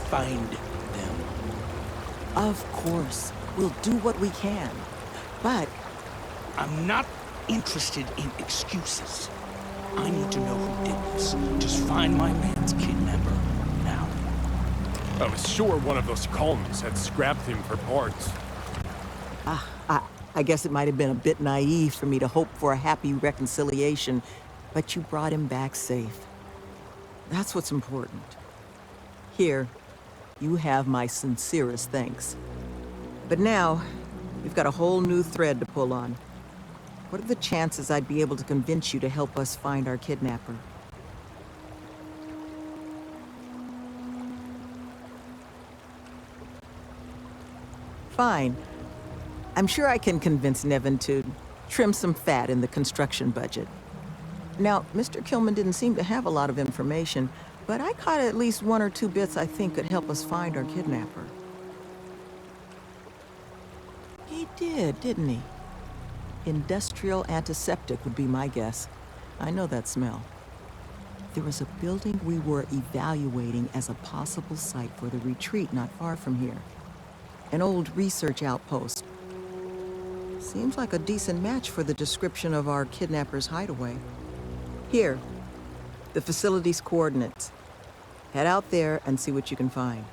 Find them. Of course. We'll do what we can. But... I'm not interested in excuses. I need to know who did this. Just find my man's kidnapper now. I was sure one of those columns had scrapped him for parts. I guess it might have been a bit naive for me to hope for a happy reconciliation, but you brought him back safe. That's what's important. Here, you have my sincerest thanks. But now, we've got a whole new thread to pull on. What are the chances I'd be able to convince you to help us find our kidnapper? Fine. I'm sure I can convince Nevin to trim some fat in the construction budget. Now, Mr. Kilman didn't seem to have a lot of information, but I caught at least one or two bits I think could help us find our kidnapper. He did, didn't he? Industrial antiseptic would be my guess. I know that smell. There was a building we were evaluating as a possible site for the retreat not far from here. An old research outpost. Seems like a decent match for the description of our kidnapper's hideaway. Here, the facility's coordinates. Head out there and see what you can find.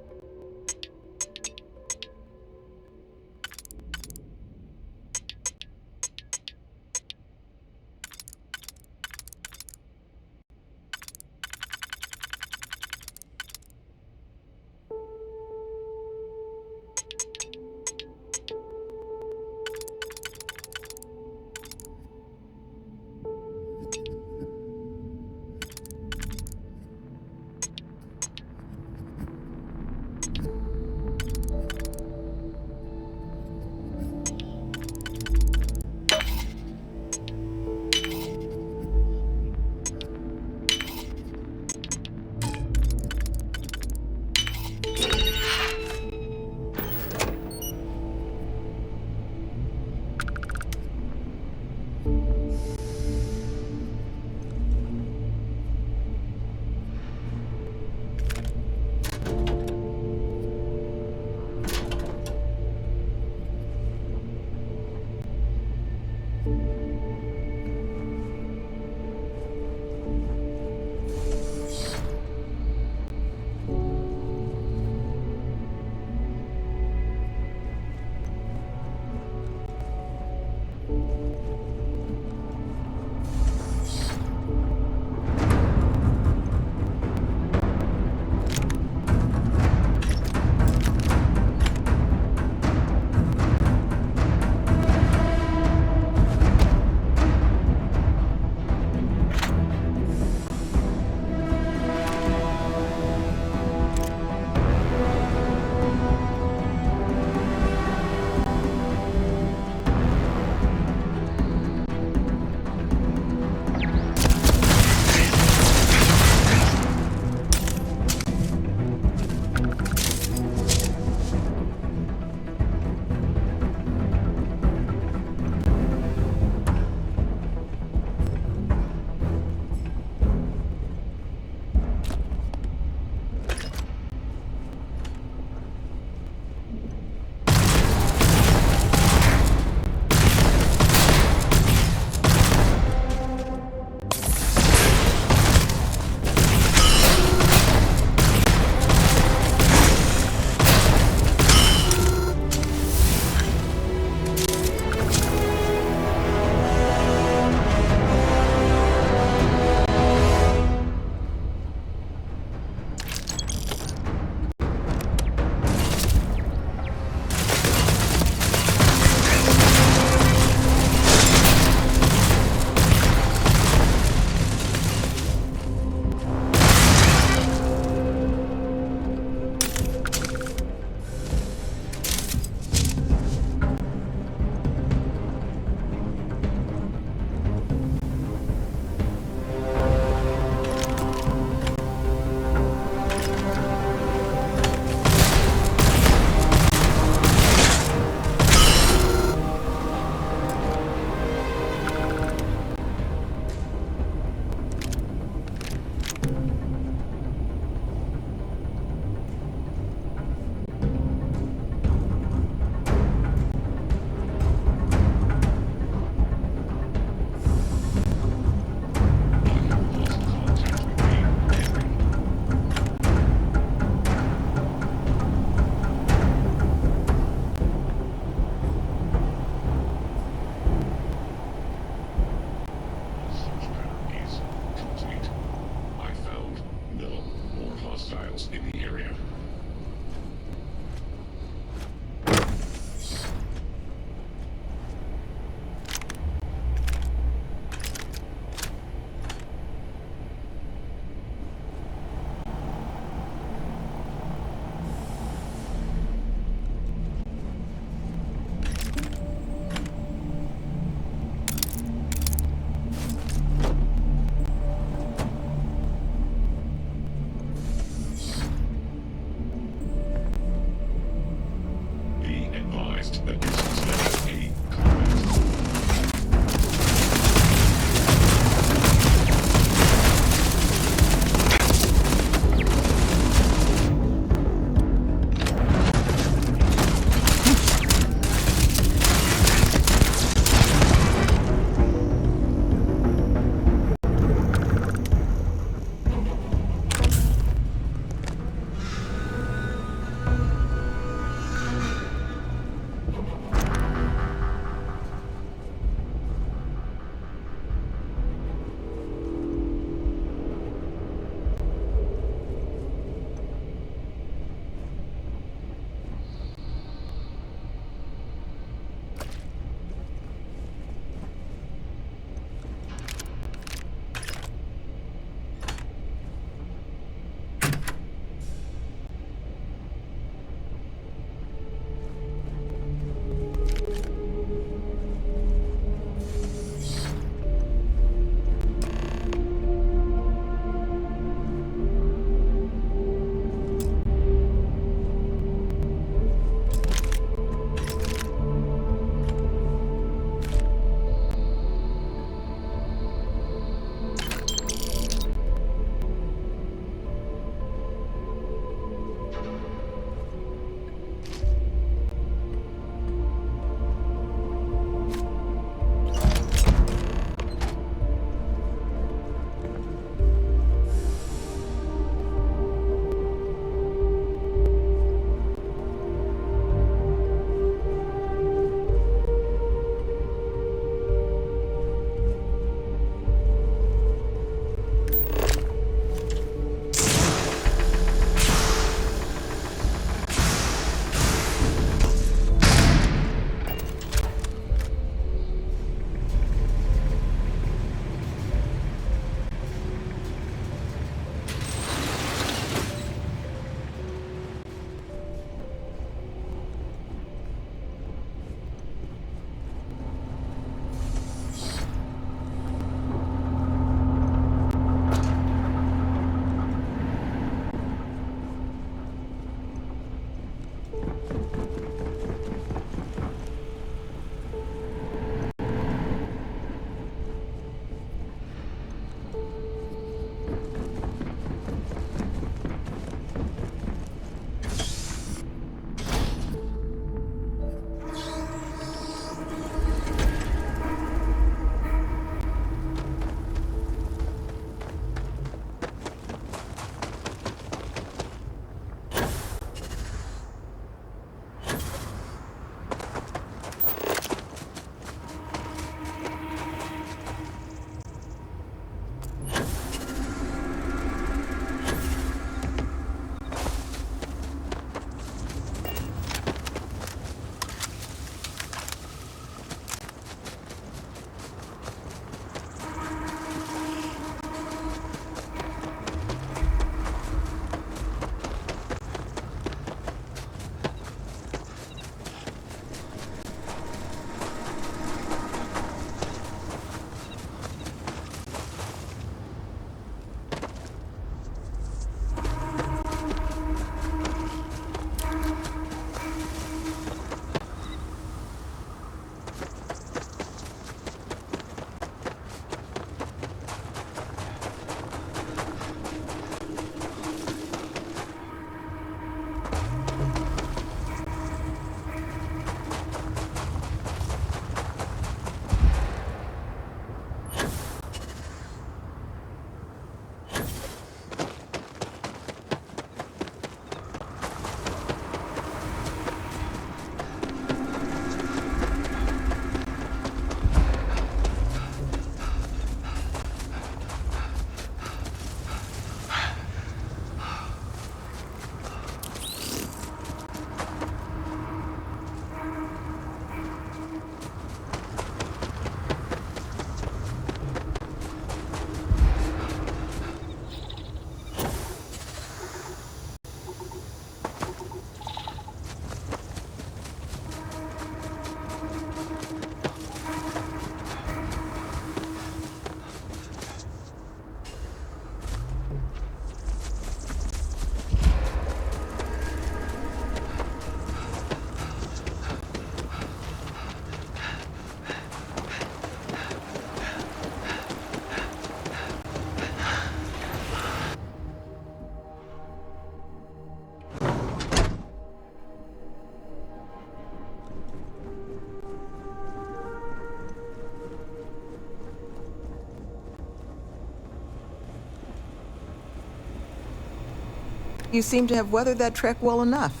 You seem to have weathered that trek well enough.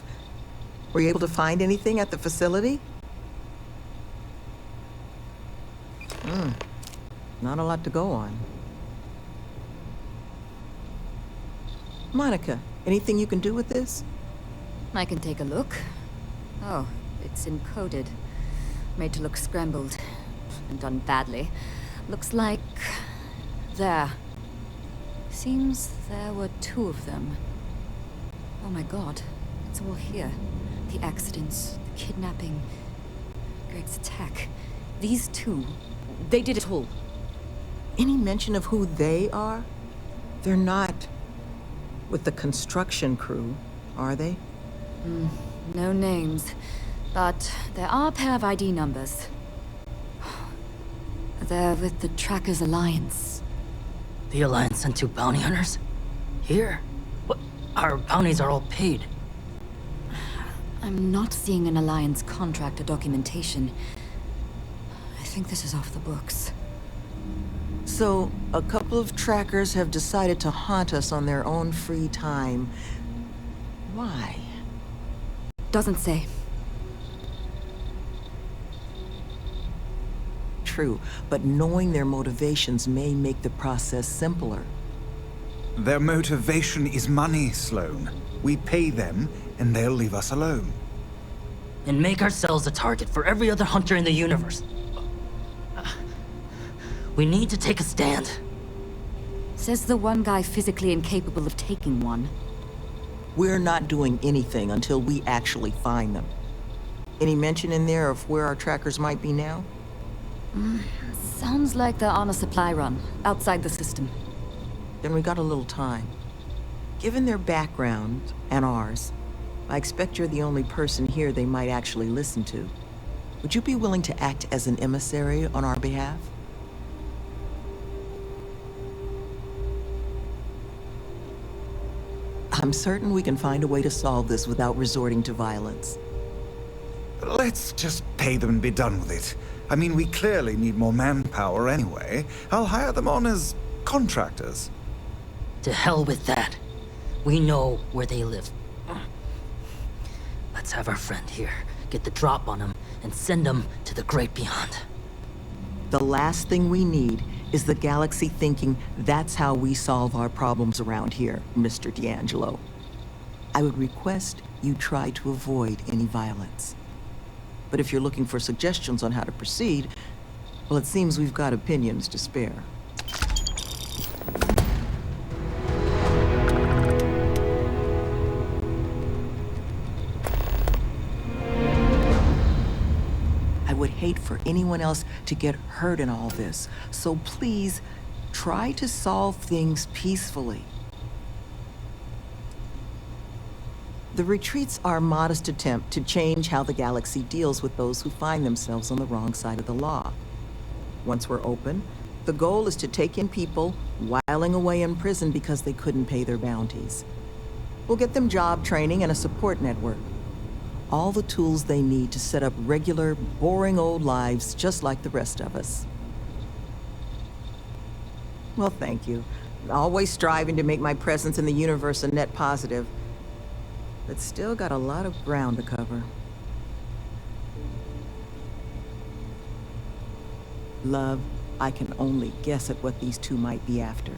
Were you able to find anything at the facility? Not a lot to go on. Monica, anything you can do with this? I can take a look. Oh, it's encoded. Made to look scrambled. And done badly. Looks like... there. Seems there were 2 of them. Oh my god. It's all here. The accidents, the kidnapping, Greg's attack. These 2, they did it all. Any mention of who they are? They're not with the construction crew, are they? No names. But there are a pair of ID numbers. They're with the Trackers Alliance. The Alliance sent 2 bounty hunters? Here? What? Our bounties are all paid. I'm not seeing an Alliance contract or documentation. I think this is off the books. So, a couple of trackers have decided to haunt us on their own free time. Why? Doesn't say. True, but knowing their motivations may make the process simpler. Their motivation is money, Sloan. We pay them, and they'll leave us alone. And make ourselves a target for every other hunter in the universe. We need to take a stand. Says the one guy physically incapable of taking one. We're not doing anything until we actually find them. Any mention in there of where our trackers might be now? Sounds like they're on a supply run, outside the system. Then we got a little time. Given their background, and ours, I expect you're the only person here they might actually listen to. Would you be willing to act as an emissary on our behalf? I'm certain we can find a way to solve this without resorting to violence. Let's just pay them and be done with it. I mean, we clearly need more manpower anyway. I'll hire them on as contractors. To hell with that. We know where they live. Let's have our friend here get the drop on them and send them to the great beyond. The last thing we need is the galaxy thinking that's how we solve our problems around here, Mr. D'Angelo. I would request you try to avoid any violence. But if you're looking for suggestions on how to proceed, well, it seems we've got opinions to spare. I would hate for anyone else to get hurt in all this, so please try to solve things peacefully. The retreats are a modest attempt to change how the galaxy deals with those who find themselves on the wrong side of the law. Once we're open, the goal is to take in people whiling away in prison because they couldn't pay their bounties. We'll get them job training and a support network. All the tools they need to set up regular, boring old lives just like the rest of us. Well, thank you. Always striving to make my presence in the universe a net positive. But still got a lot of ground to cover. Love, I can only guess at what these 2 might be after.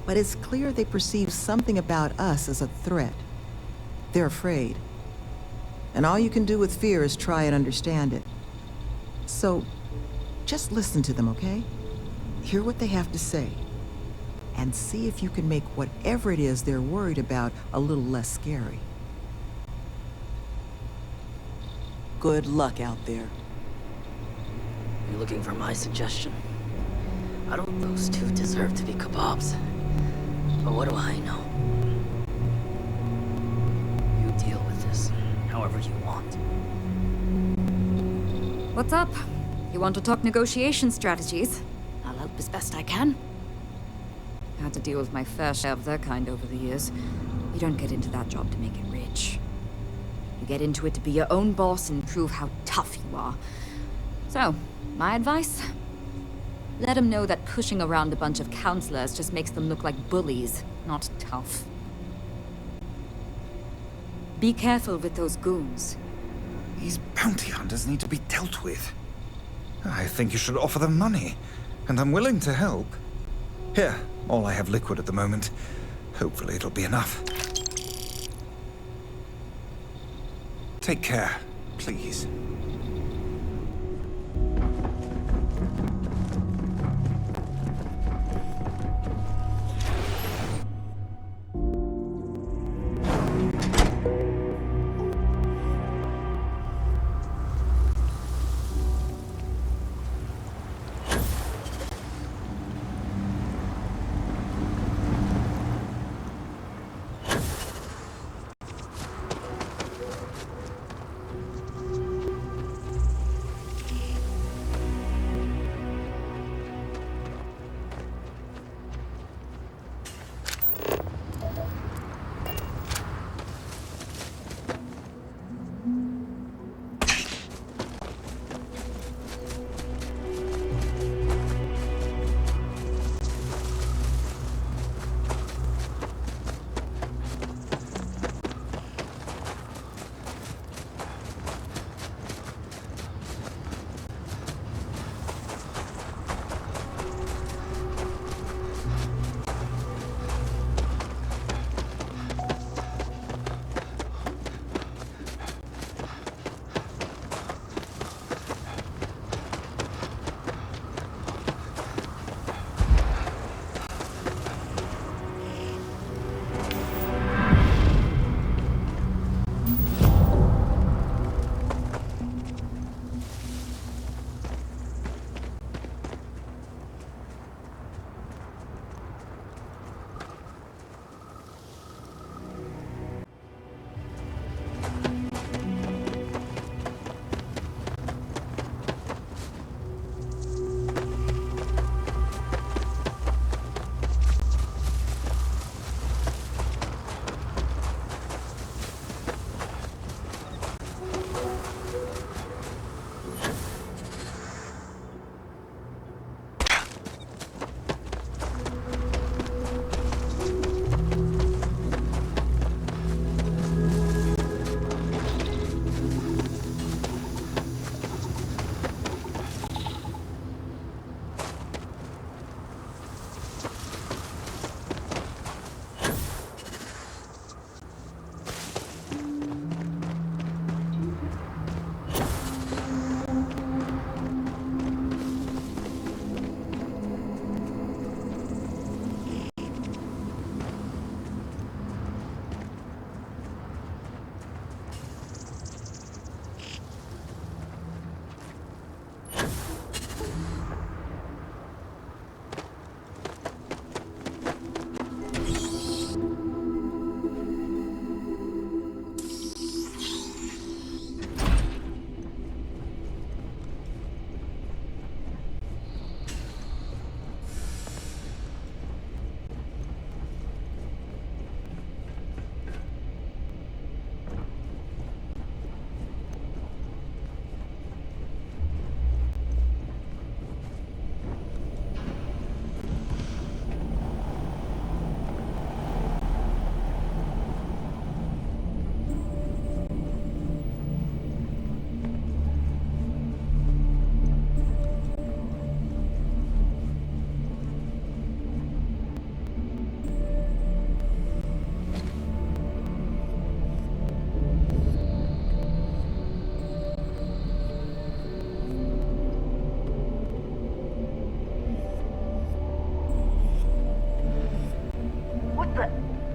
But it's clear they perceive something about us as a threat. They're afraid. And all you can do with fear is try and understand it. So, just listen to them, okay? Hear what they have to say. And see if you can make whatever it is they're worried about a little less scary. Good luck out there. You looking for my suggestion? I don't think those 2 deserve to be kebabs. But what do I know? You deal with this however you want. What's up? You want to talk negotiation strategies? I'll help as best I can. Had to deal with my fair share of their kind over the years. You don't get into that job to make it rich. You get into it to be your own boss and prove how tough you are. So, my advice? Let them know that pushing around a bunch of counselors just makes them look like bullies, not tough. Be careful with those goons. These bounty hunters need to be dealt with. I think you should offer them money, and I'm willing to help. Here, all I have liquid at the moment. Hopefully it'll be enough. Take care, please.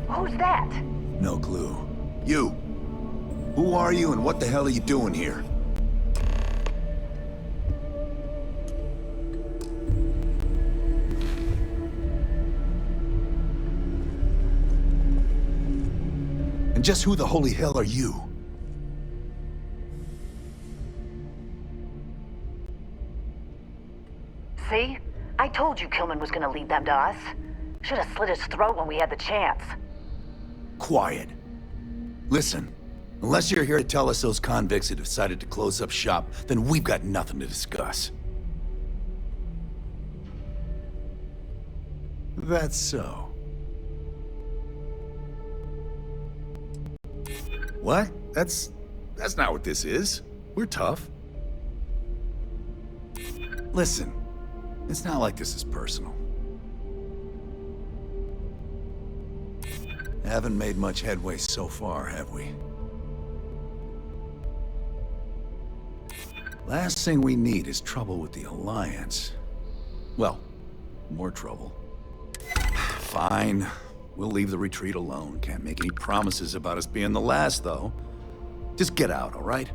Who's that? No clue. You! Who are you and what the hell are you doing here? And just who the holy hell are you? See? I told you Kilman was gonna lead them to us. Should have slit his throat when we had the chance. Quiet. Listen, unless you're here to tell us those convicts have decided to close up shop, then we've got nothing to discuss. That's so. What? That's not what this is. We're tough. Listen, it's not like this is personal. Haven't made much headway so far, have we? Last thing we need is trouble with the Alliance. Well, more trouble. Fine. We'll leave the retreat alone. Can't make any promises about us being the last, though. Just get out, all right?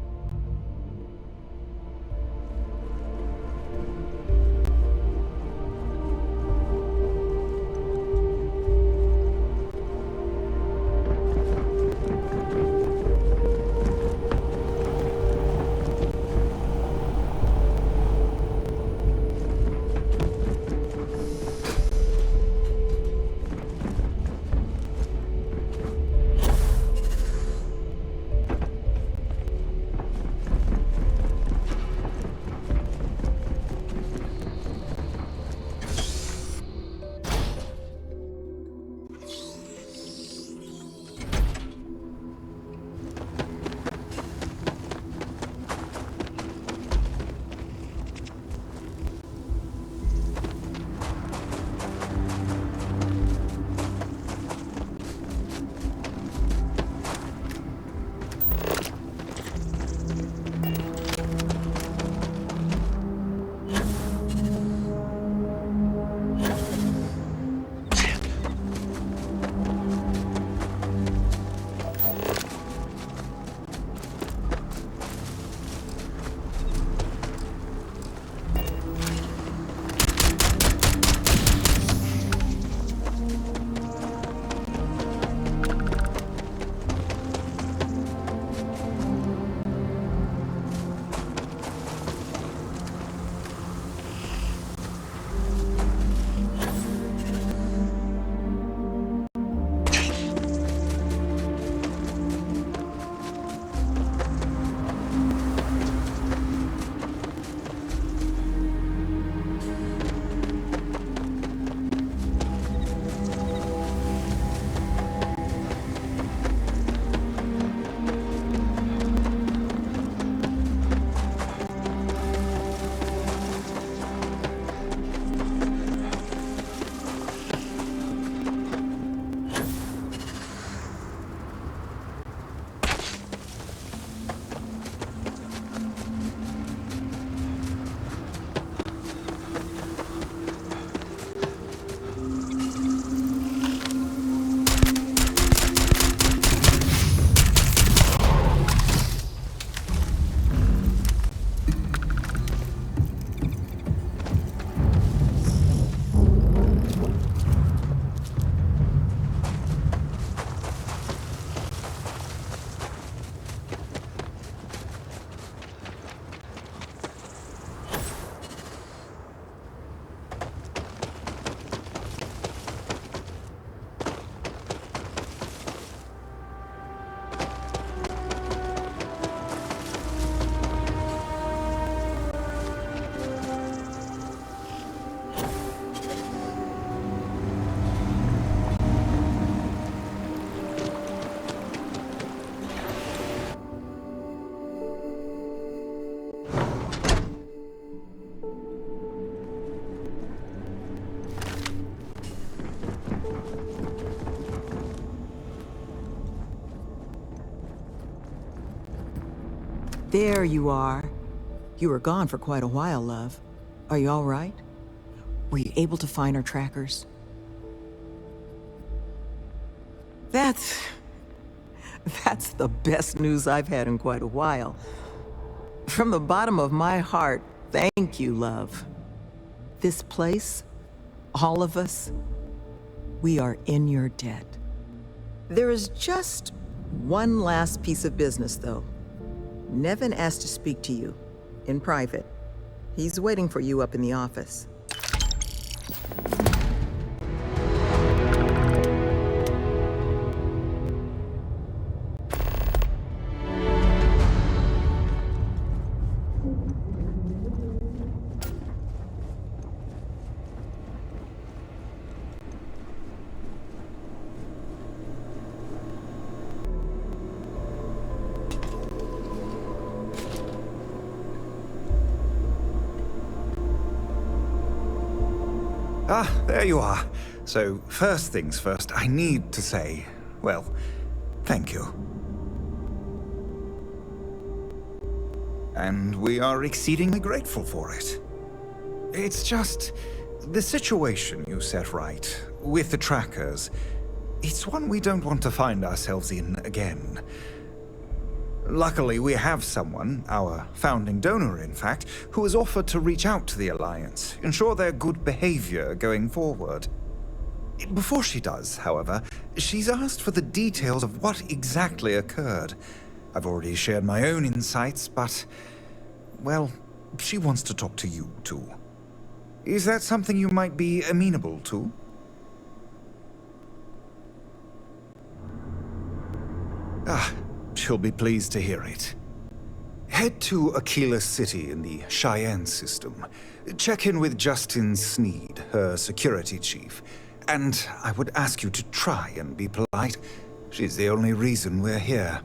There you are. You were gone for quite a while, love. Are you all right? Were you able to find our trackers? That's the best news I've had in quite a while. From the bottom of my heart, thank you, love. This place, all of us, we are in your debt. There is just one last piece of business, though. Nevin asked to speak to you, in private. He's waiting for you up in the office. Ah, there you are. So, first things first, I need to say, well, thank you. And we are exceedingly grateful for it. It's just the situation you set right with the trackers. It's one we don't want to find ourselves in again. Luckily, we have someone, our founding donor in fact, who has offered to reach out to the Alliance, ensure their good behavior going forward. Before she does, however, she's asked for the details of what exactly occurred. I've already shared my own insights, but, well, she wants to talk to you, too. Is that something you might be amenable to? Ah, she'll be pleased to hear it. Head to Aquila City in the Cheyenne system. Check in with Justin Sneed, her security chief. And I would ask you to try and be polite. She's the only reason we're here.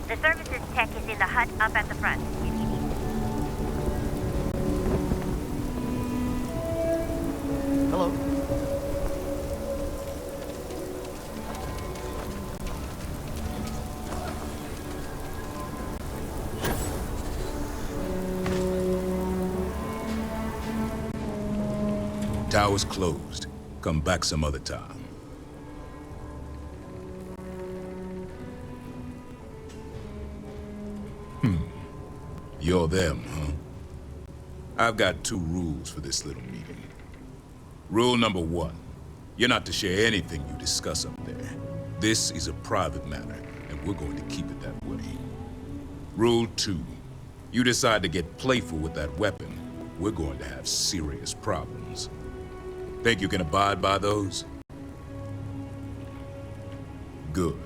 The services tech is in the hut up at the front, if you need. Hello. Tower's closed. Come back some other time. You're them, huh? I've got 2 rules for this little meeting. Rule number 1, you're not to share anything you discuss up there. This is a private matter, and we're going to keep it that way. Rule 2, you decide to get playful with that weapon, we're going to have serious problems. Think you can abide by those? Good.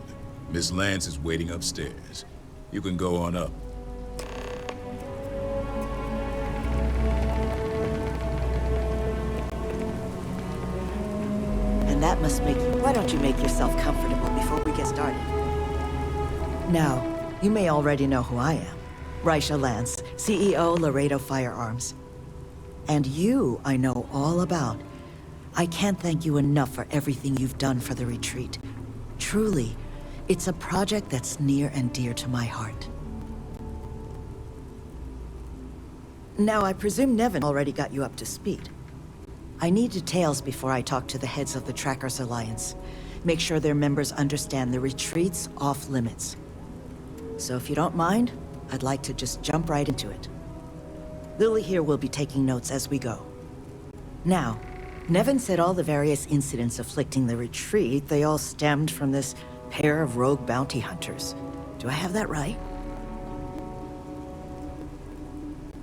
Miss Lance is waiting upstairs. You can go on up. And that must make you... Why don't you make yourself comfortable before we get started? Now, you may already know who I am. Raisha Lance, CEO, Laredo Firearms. And you, I know all about. I can't thank you enough for everything you've done for the retreat. Truly, it's a project that's near and dear to my heart. Now, I presume Nevin already got you up to speed. I need details before I talk to the heads of the Trackers Alliance. Make sure their members understand the retreat's off limits. So if you don't mind, I'd like to just jump right into it. Lily here will be taking notes as we go. Now, Nevin said all the various incidents afflicting the retreat, they all stemmed from this pair of rogue bounty hunters. Do I have that right?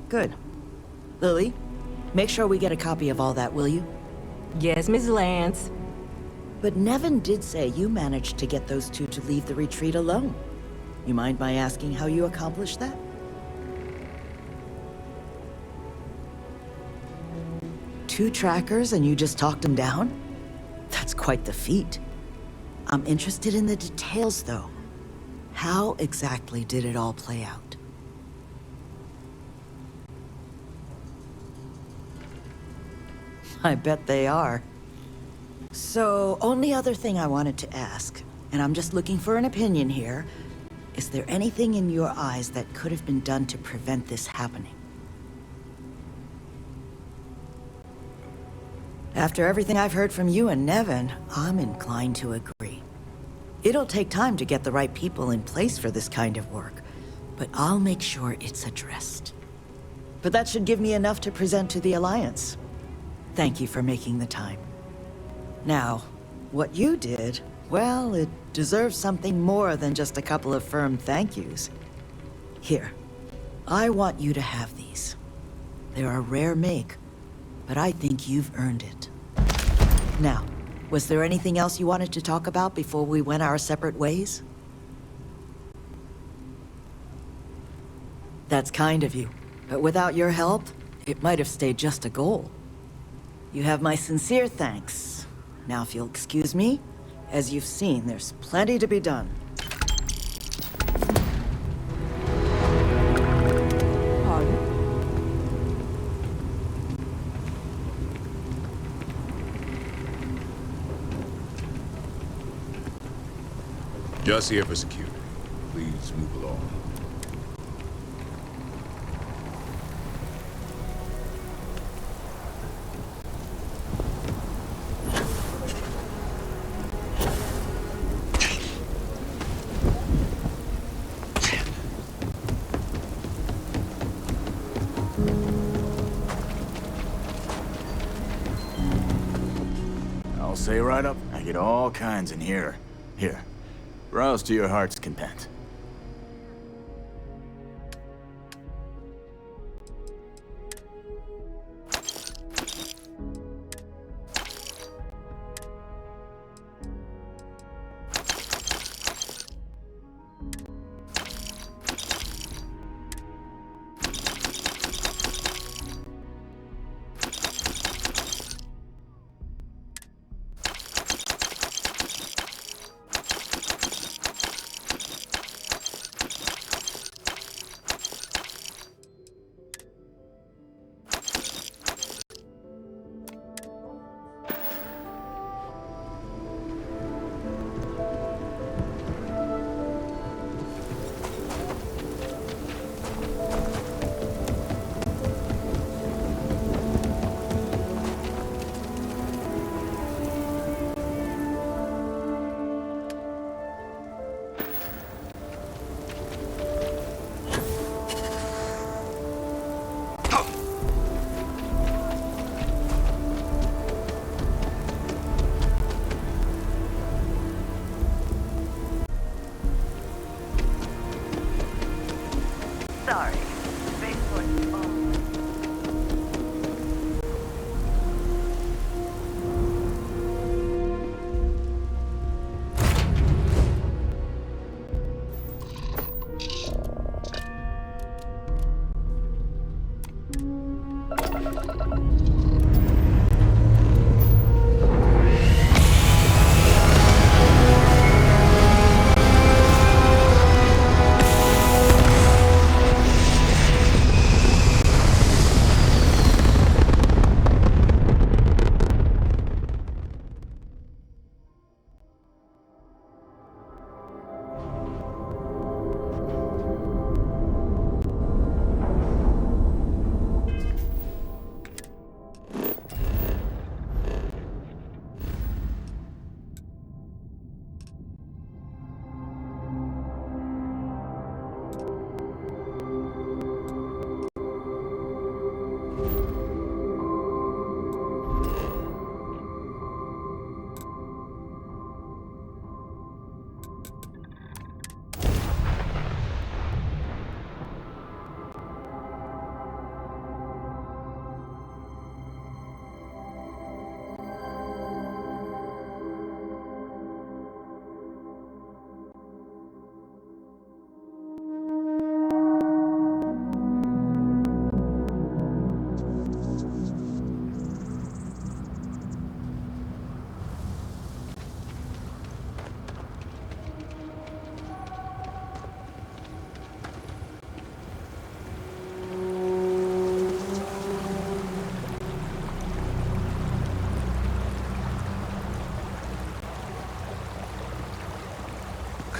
Good. Lily, make sure we get a copy of all that, will you? Yes, Miss Lance. But Nevin did say you managed to get those two to leave the retreat alone. You mind my asking how you accomplished that? Two trackers and you just talked them down? That's quite the feat. I'm interested in the details, though. How exactly did it all play out? I bet they are. So, only other thing I wanted to ask, and I'm just looking for an opinion here, is there anything in your eyes that could have been done to prevent this happening? After everything I've heard from you and Nevin, I'm inclined to agree. It'll take time to get the right people in place for this kind of work, but I'll make sure it's addressed. But that should give me enough to present to the Alliance. Thank you for making the time. Now, what you did, well, it deserves something more than just a couple of firm thank yous. Here, I want you to have these. They're a rare make, but I think you've earned it. Now, was there anything else you wanted to talk about before we went our separate ways? That's kind of you, but without your help, it might have stayed just a goal. You have my sincere thanks. Now, if you'll excuse me, as you've seen, there's plenty to be done. Just here for security. Please move along. I'll say right up, I get all kinds in here. Here, browse to your heart's content. Sorry. Spaceport's full.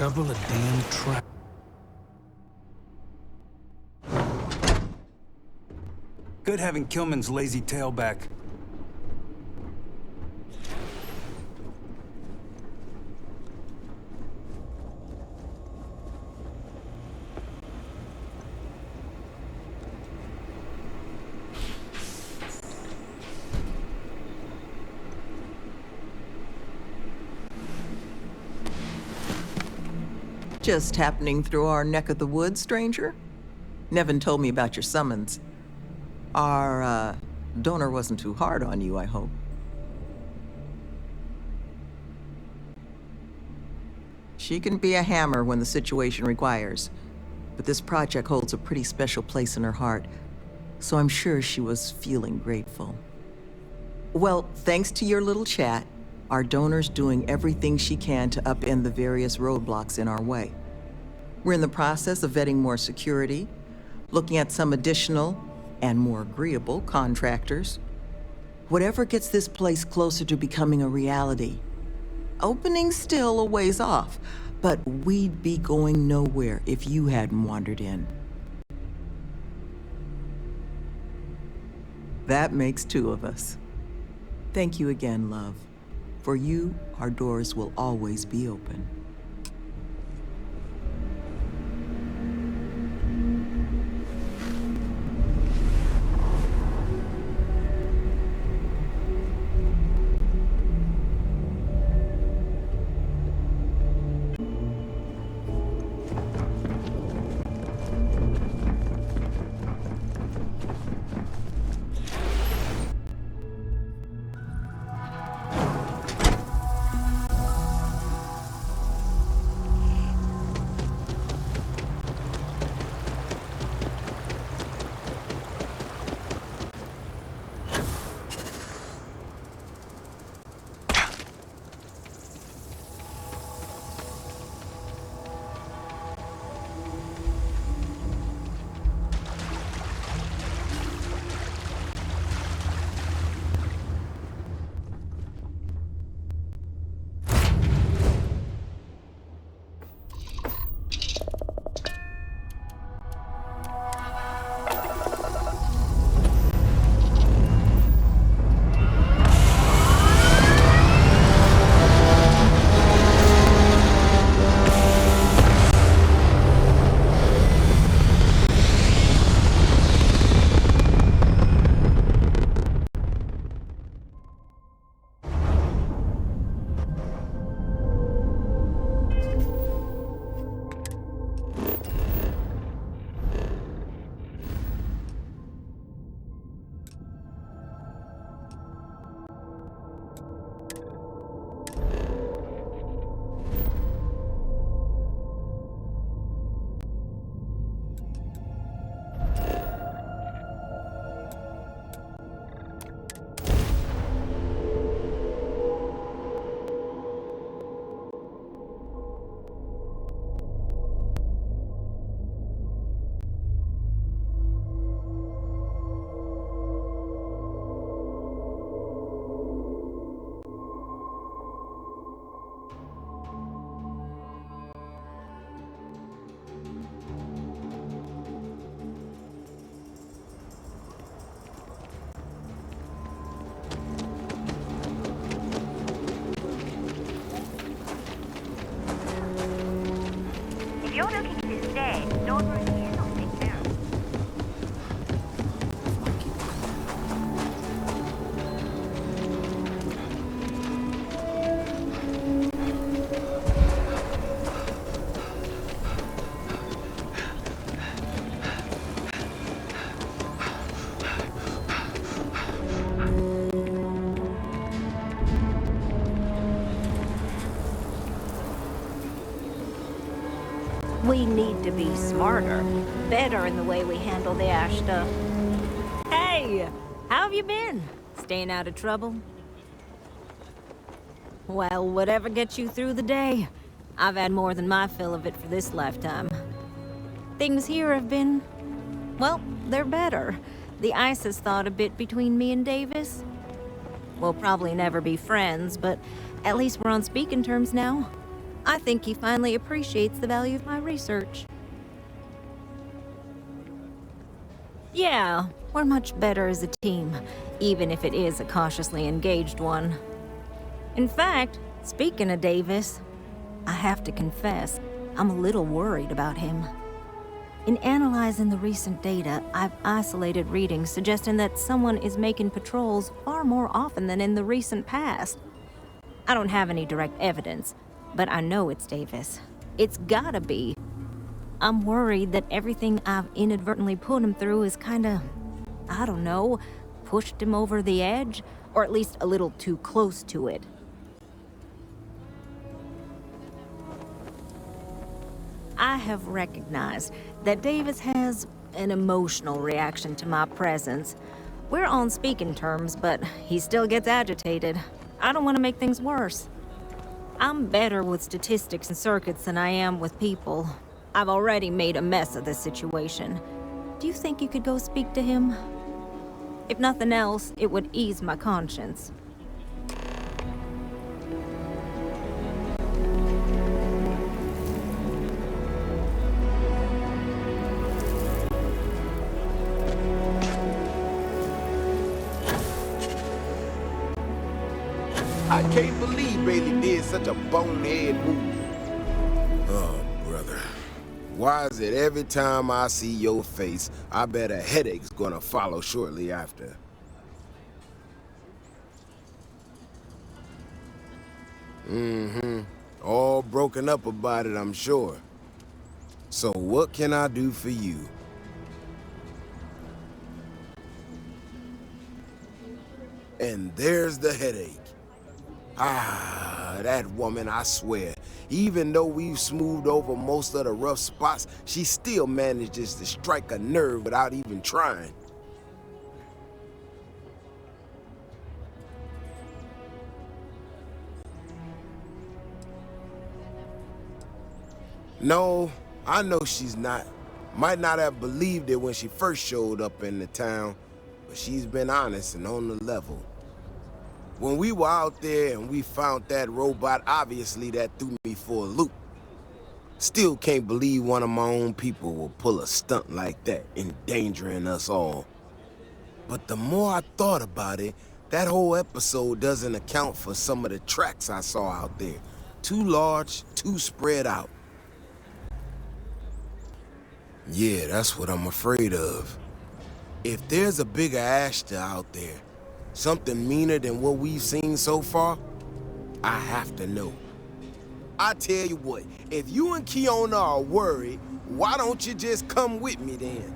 couple of damn traps. Good having Kilman's lazy tail back. Just happening through our neck of the woods, stranger? Nevin told me about your summons. Our, donor wasn't too hard on you, I hope. She can be a hammer when the situation requires, but this project holds a pretty special place in her heart, so I'm sure she was feeling grateful. Well, thanks to your little chat, our donor's doing everything she can to upend the various roadblocks in our way. We're in the process of vetting more security, looking at some additional and more agreeable contractors. Whatever gets this place closer to becoming a reality. Opening's still a ways off, but we'd be going nowhere if you hadn't wandered in. That makes two of us. Thank you again, love. For you, our doors will always be open. If you're looking to stay, Soundboard is something there. We need to be smarter, better in the way we handle the ash stuff. Hey, how have you been? Staying out of trouble? Well, whatever gets you through the day. I've had more than my fill of it for this lifetime. Things here have been... well, they're better. The ice has thawed a bit between me and Davis. We'll probably never be friends, but at least we're on speaking terms now. I think he finally appreciates the value of my research. Yeah, we're much better as a team, even if it is a cautiously engaged one. In fact, speaking of Davis, I have to confess, I'm a little worried about him. In analyzing the recent data, I've isolated readings suggesting that someone is making patrols far more often than in the recent past. I don't have any direct evidence, but I know it's Davis. It's gotta be. I'm worried that everything I've inadvertently put him through is kinda, I don't know, pushed him over the edge, or at least a little too close to it. I have recognized that Davis has an emotional reaction to my presence. We're on speaking terms, but he still gets agitated. I don't want to make things worse. I'm better with statistics and circuits than I am with people. I've already made a mess of this situation. Do you think you could go speak to him? If nothing else, it would ease my conscience. I can't believe Bailey did such a bonehead move. Oh, brother. Why is it every time I see your face, I bet a headache's gonna follow shortly after? Mm-hmm. All broken up about it, I'm sure. So what can I do for you? And there's the headache. Ah, that woman, I swear. Even though we've smoothed over most of the rough spots, she still manages to strike a nerve without even trying. No, I know she's not. Might not have believed it when she first showed up in the town, but she's been honest and on the level. When we were out there and we found that robot, obviously that threw me for a loop. Still can't believe one of my own people will pull a stunt like that, endangering us all. But the more I thought about it, that whole episode doesn't account for some of the tracks I saw out there. Too large, too spread out. Yeah, that's what I'm afraid of. If there's a bigger Ashta out there, something meaner than what we've seen so far, I have to know. I tell you what, if you and Kiona are worried, why don't you just come with me then?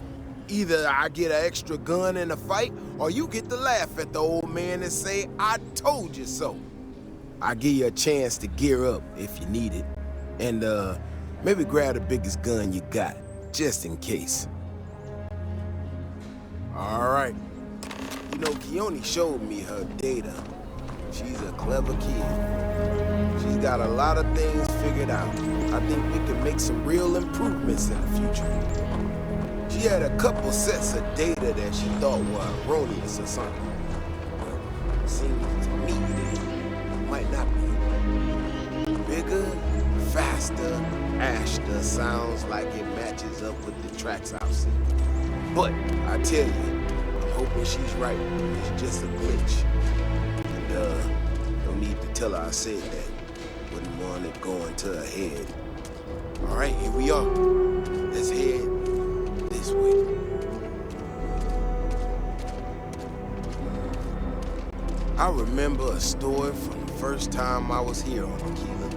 Either I get an extra gun in a fight, or you get to laugh at the old man and say, I told you so. I'll give you a chance to gear up if you need it. And maybe grab the biggest gun you got, just in case. All right. You know, Keone showed me her data. She's a clever kid. She's got a lot of things figured out. I think we can make some real improvements in the future. She had a couple sets of data that she thought were erroneous or something. Seems to me that it might not be. Bigger, faster, Ashta sounds like it matches up with the tracks I've seen. But, I tell you, hoping she's right. It's just a glitch. And, no need to tell her I said that. Wouldn't want it going to her head. All right, here we are. Let's head this way. I remember a story from the first time I was here on Aquila.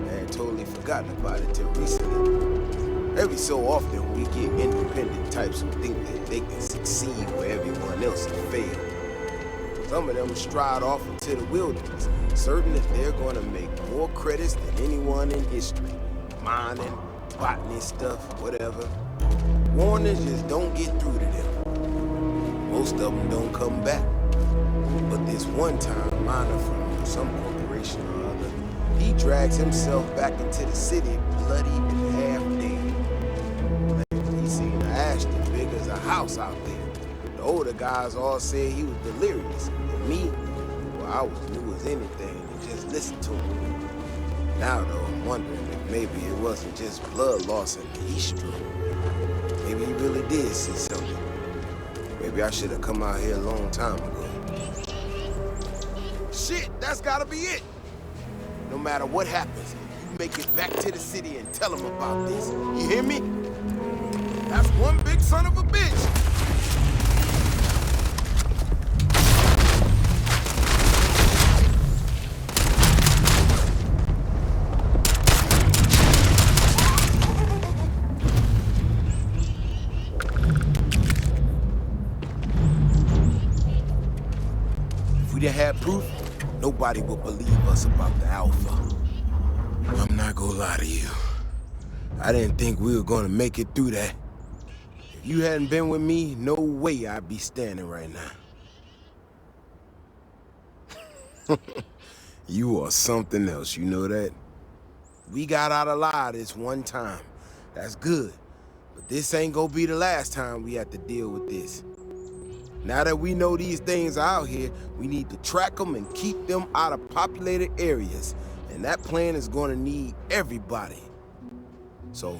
I had totally forgotten about it till recently. Every so often, we get independent types who think that they can succeed where everyone else has failed. Some of them stride off into the wilderness, certain that they're going to make more credits than anyone in history. Mining, botany stuff, whatever. Warnings just don't get through to them. Most of them don't come back. But this one time, miner from some corporation or other, he drags himself back into the city bloody and half dead. He seen an Ashton big as a house out there. The older guys all said he was delirious. And me, well, I was new as anything and just listened to him. Now, though, I'm wondering if maybe it wasn't just blood loss in the East Room. Maybe he really did see something. Maybe I should have come out here a long time ago. Shit, that's gotta be it! No matter what happens, you make it back to the city and tell them about this. You hear me? That's one big son of a bitch! If we didn't have proof, nobody would believe us about the Alpha. I'm not gonna lie to you. I didn't think we were gonna make it through that. If you hadn't been with me, no way I'd be standing right now. You are something else, you know that? We got out alive this one time. That's good. But this ain't gonna be the last time we have to deal with this. Now that we know these things are out here, we need to track them and keep them out of populated areas. And that plan is gonna need everybody. So,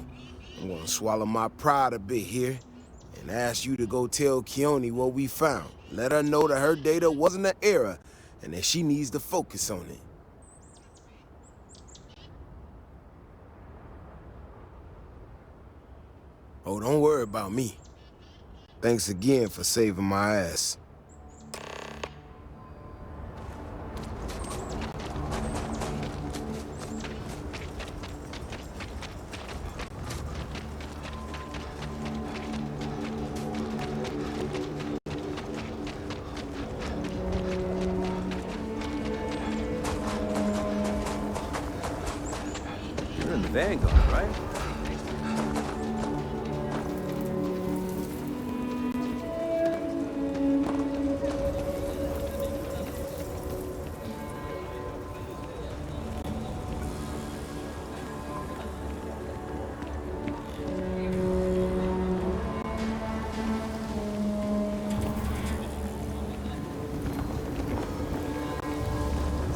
I'm gonna swallow my pride a bit here and ask you to go tell Keone what we found. Let her know that her data wasn't an error and that she needs to focus on it. Oh, don't worry about me. Thanks again for saving my ass. You're in the Vanguard, right?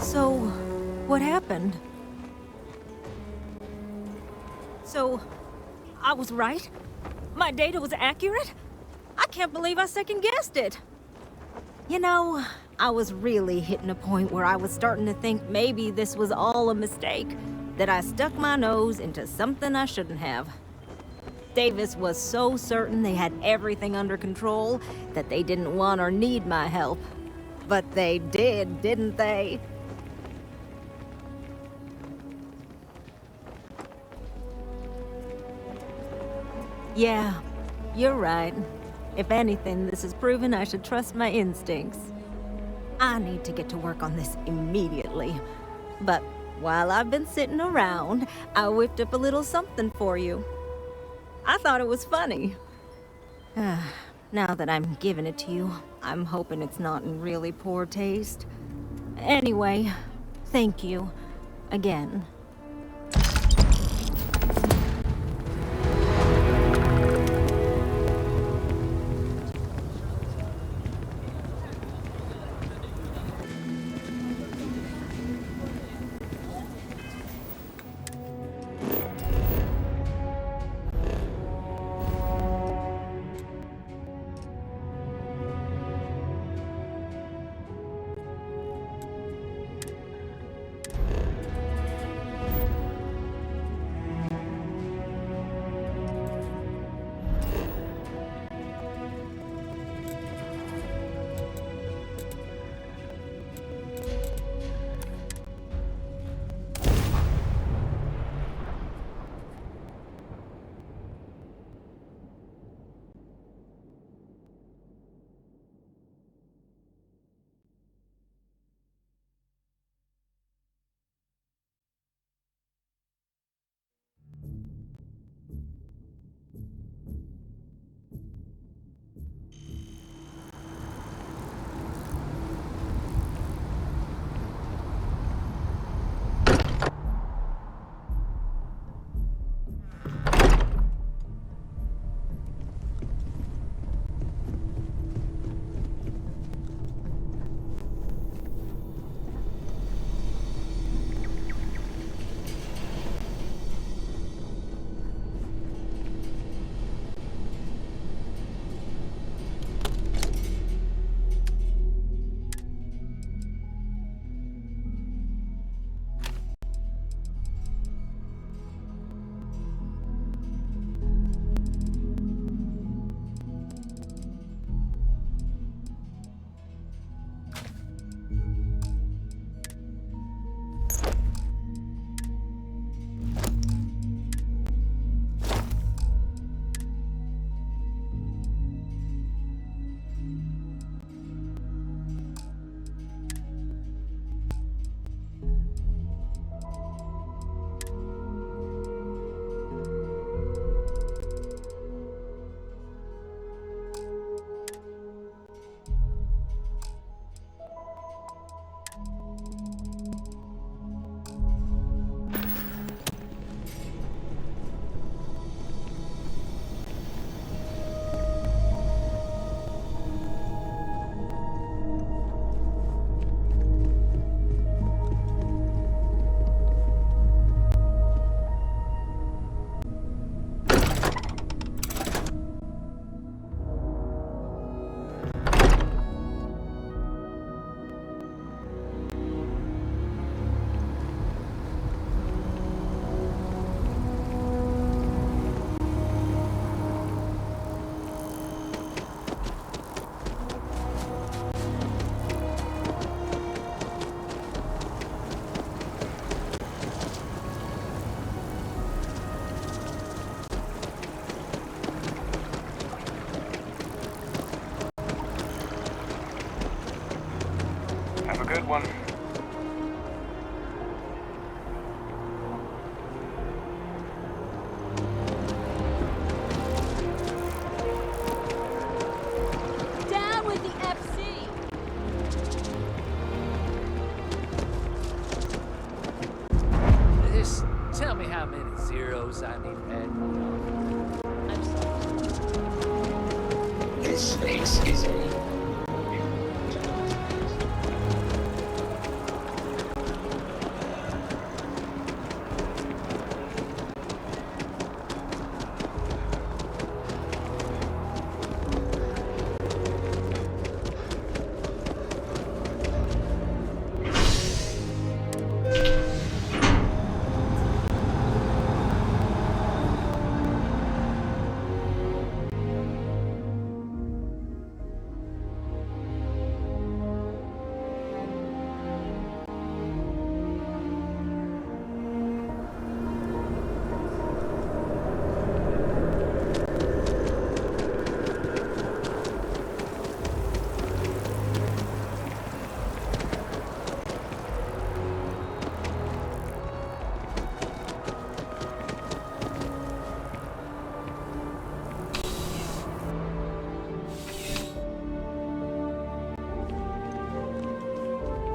So, what happened? So, I was right? My data was accurate? I can't believe I second-guessed it. You know, I was really hitting a point where I was starting to think maybe this was all a mistake, that I stuck my nose into something I shouldn't have. Davis was so certain they had everything under control that they didn't want or need my help. But they did, didn't they? Yeah, you're right. If anything, this has proven I should trust my instincts. I need to get to work on this immediately. But while I've been sitting around, I whipped up a little something for you. I thought it was funny. Now that I'm giving it to you, I'm hoping it's not in really poor taste. Anyway, thank you. Again. one. Down with the FC! Just tell me how many zeros I need to add. I'm sorry. This is easy.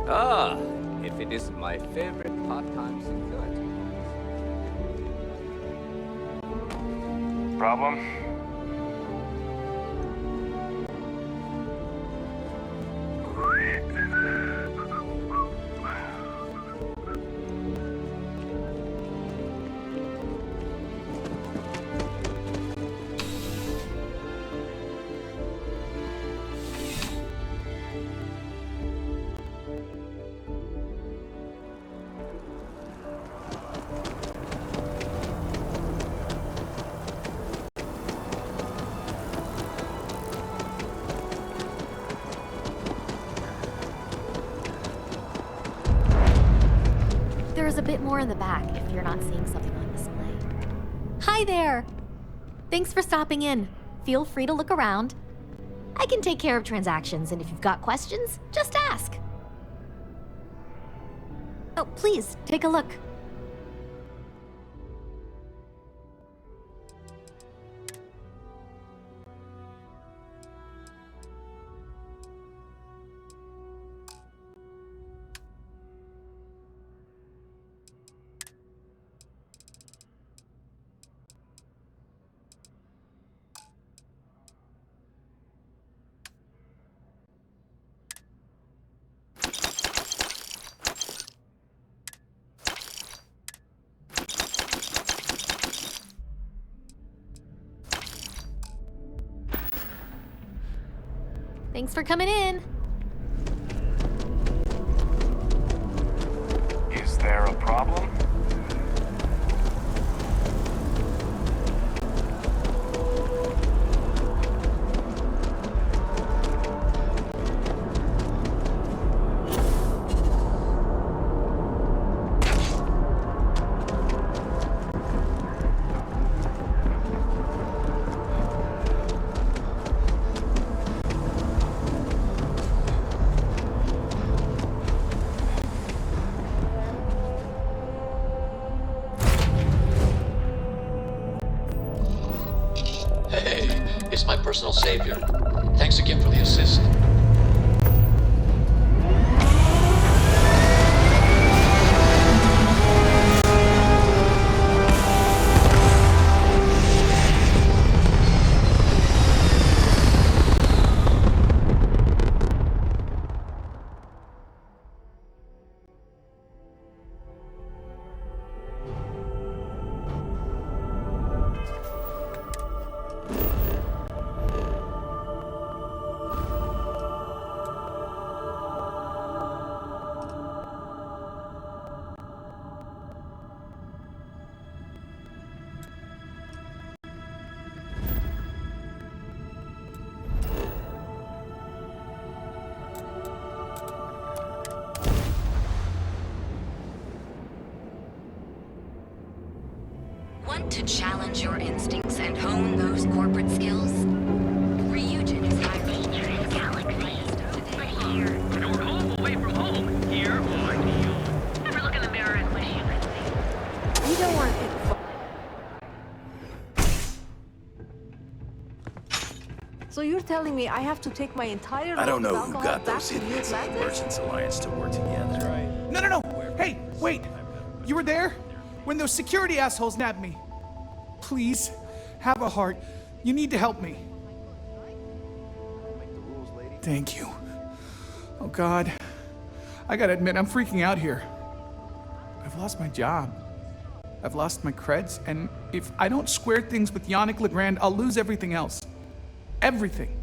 Ah, if it isn't my favorite part-time security. Problem? There's a bit more in the back if you're not seeing something on display. Hi there! Thanks for stopping in. Feel free to look around. I can take care of transactions, and if you've got questions, just ask. Oh, please, take a look. Thanks for coming in. Is there a problem? It's my personal savior. Thanks again for the assist. Want to challenge your instincts and hone those corporate skills? Ryujin is hiring you in Galaxy. But here, your home away from home, So you're telling me I have to take my entire I don't know load of who alcohol got back those to New idiots at the Atlantis? Merchants Alliance to work together. No! Hey, wait! You were there? When those security assholes nabbed me. Please, have a heart. You need to help me. Thank you. Oh God. I gotta admit, I'm freaking out here. I've lost my job. I've lost my creds, and if I don't square things with Yannick Legrand, I'll lose everything else. Everything.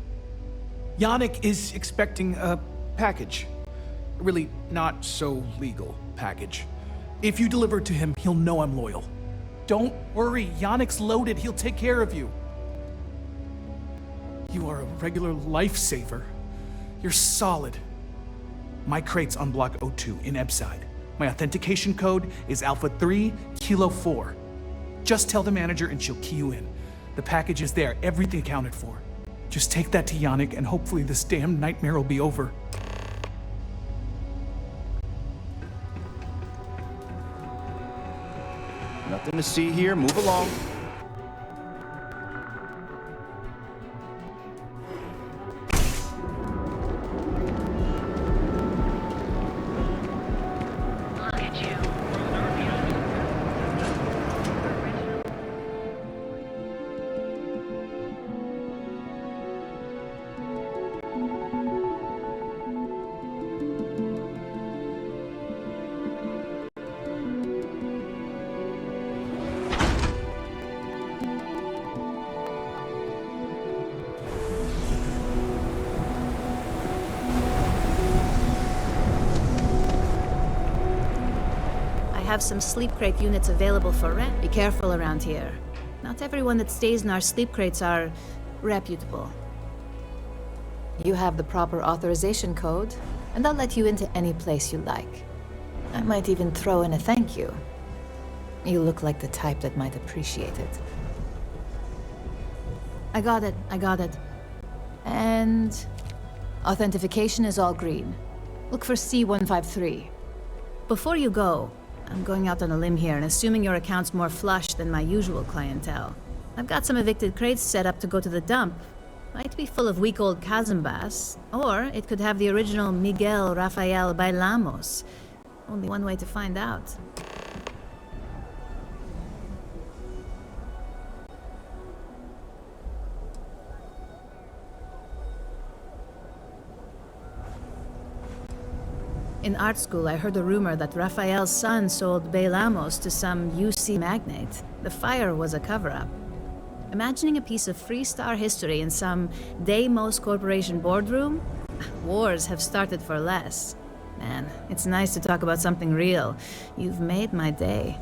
Yannick is expecting a package. A really not so legal package. If you deliver it to him, he'll know I'm loyal. Don't worry, Yannick's loaded. He'll take care of you. You are a regular lifesaver. You're solid. My crate's on block 02 in Ebside. My authentication code is Alpha 3 Kilo 4. Just tell the manager and she'll key you in. The package is there, everything accounted for. Just take that to Yannick and hopefully this damn nightmare will be over. Nothing to see here. Move along. Have some sleep crate units available for rent. Be careful around here. Not everyone that stays in our sleep crates are reputable. You have the proper authorization code, and I'll let you into any place you like. I might even throw in a thank you. You look like the type that might appreciate it. I got it. And authentication is all green. Look for C153. Before you go, I'm going out on a limb here and assuming your account's more flush than my usual clientele. I've got some evicted crates set up to go to the dump. Might be full of weak old Kazambas, or it could have the original Miguel Rafael Bailamos. Only one way to find out. In art school, I heard a rumor that Rafael's son sold Bailamos to some UC magnate. The fire was a cover-up. Imagining a piece of Freestar history in some Deimos Corporation boardroom? Wars have started for less. Man, it's nice to talk about something real. You've made my day.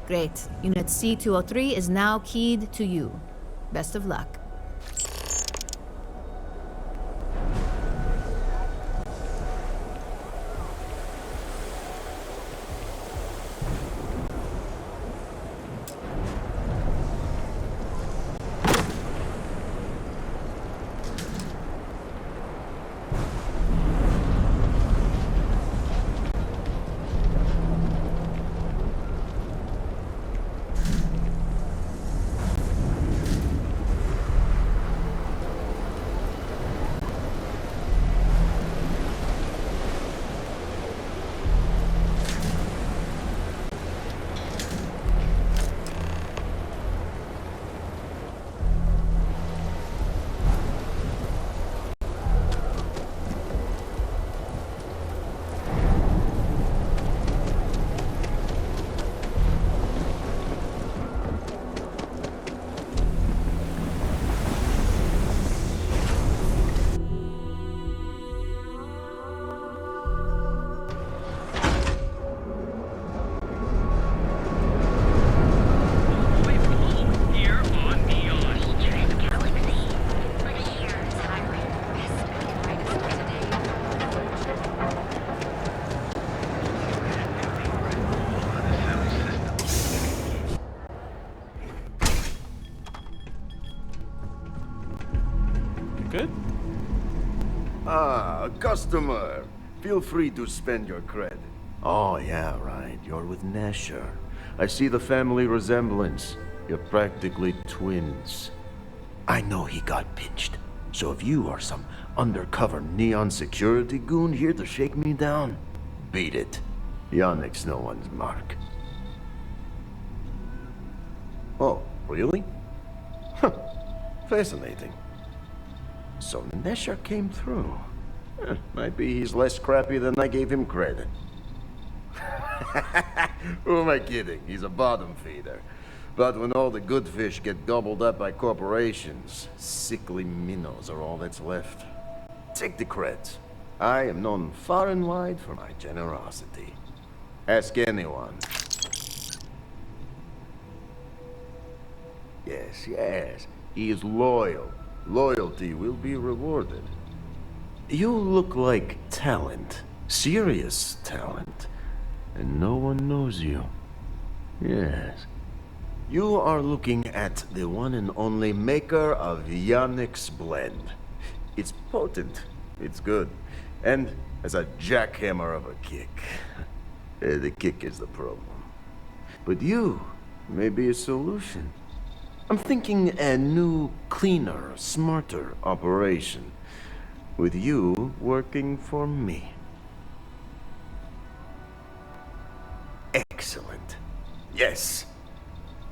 Great. Unit C203 is now keyed to you. Best of luck. Good? Ah, a customer. Feel free to spend your cred. Oh, yeah, right. You're with Nesher. I see the family resemblance. You're practically twins. I know he got pinched. So if you are some undercover neon security goon here to shake me down, beat it. Yannick's no one's mark. Oh, really? Huh. Fascinating. So Nesher came through. Might be he's less crappy than I gave him credit. Who am I kidding? He's a bottom feeder. But when all the good fish get gobbled up by corporations, sickly minnows are all that's left. Take the creds. I am known far and wide for my generosity. Ask anyone. Yes, yes. He is loyal. Loyalty will be rewarded. You look like talent. Serious talent. And no one knows you. Yes. You are looking at the one and only maker of Yannick's blend. It's potent. It's good. And has a jackhammer of a kick. The kick is the problem. But you may be a solution. I'm thinking a new, cleaner, smarter operation. With you working for me. Excellent. Yes.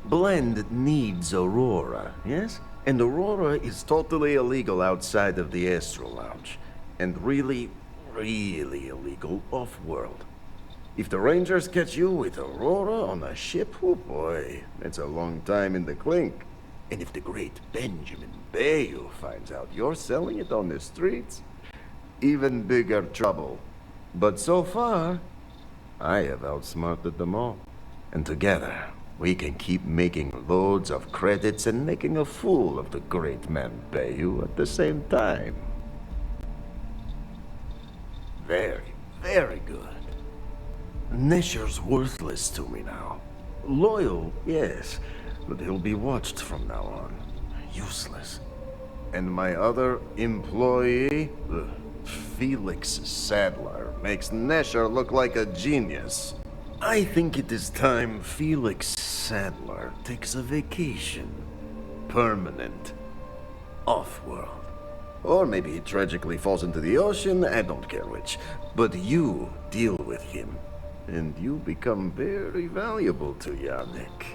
Blend needs Aurora, yes? And Aurora is totally illegal outside of the Astral Lounge. And really, really illegal off-world. If the Rangers catch you with Aurora on a ship, oh boy, that's a long time in the clink. And if the great Benjamin Bayou finds out you're selling it on the streets, even bigger trouble. But so far, I have outsmarted them all. And together, we can keep making loads of credits and making a fool of the great man Bayou at the same time. Very, very good. Nesher's worthless to me now. Loyal, yes, but he'll be watched from now on. Useless. And my other employee, Felix Sadler, makes Nesher look like a genius. I think it is time Felix Sadler takes a vacation. Permanent. Off-world. Or maybe he tragically falls into the ocean, I don't care which. But you deal with him, and you become very valuable to Yannick.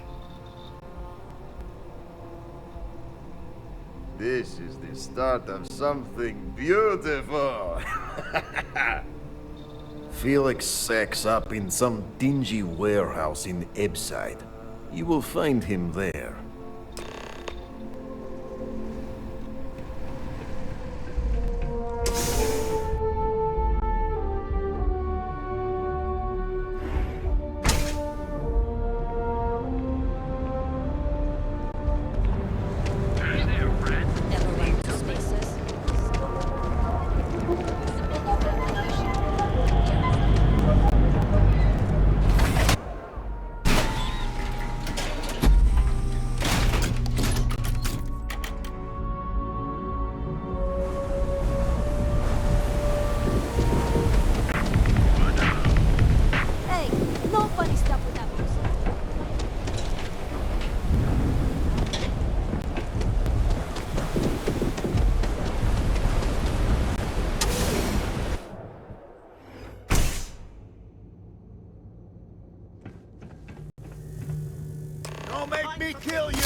This is the start of something beautiful. Felix sacks up in some dingy warehouse in Ebside. You will find him there. Don't make me kill you!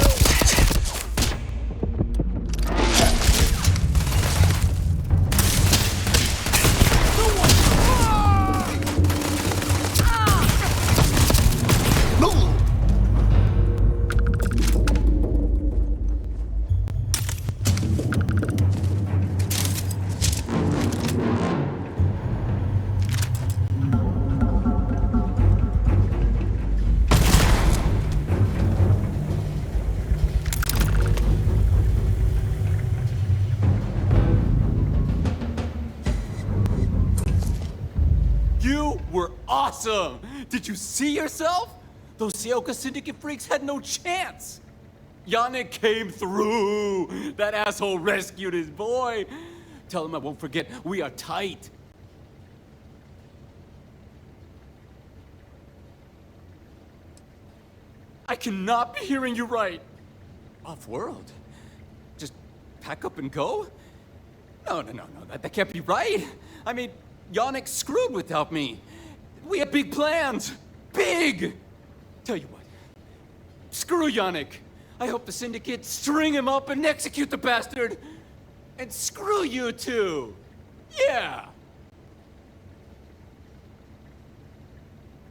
You were awesome! Did you see yourself? Those Seoka Syndicate freaks had no chance! Yannick came through! That asshole rescued his boy! Tell him I won't forget, we are tight! I cannot be hearing you right! Off-world? Just pack up and go? No, that can't be right. I mean, Yannick's screwed without me. We have big plans. Big! Tell you what, screw Yannick. I hope the Syndicate string him up and execute the bastard. And screw you too. Yeah.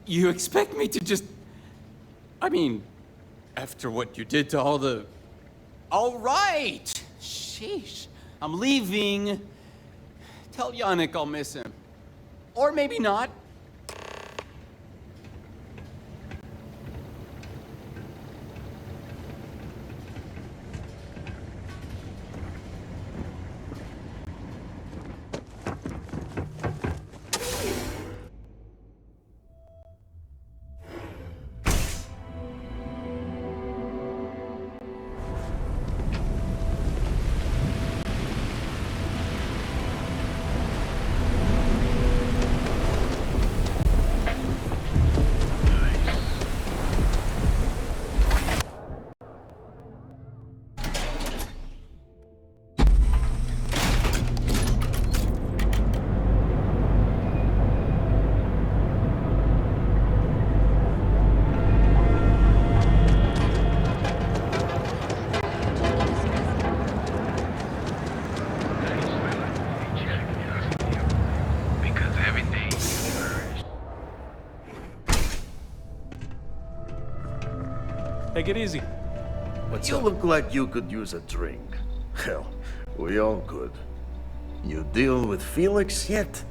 You expect me to just... I mean, after what you did to all the... All right! Sheesh. I'm leaving. Tell Yannick I'll miss him. Or maybe not. Take it easy. What's You up? look like you could use a drink. Hell, we all could. You deal with Felix yet?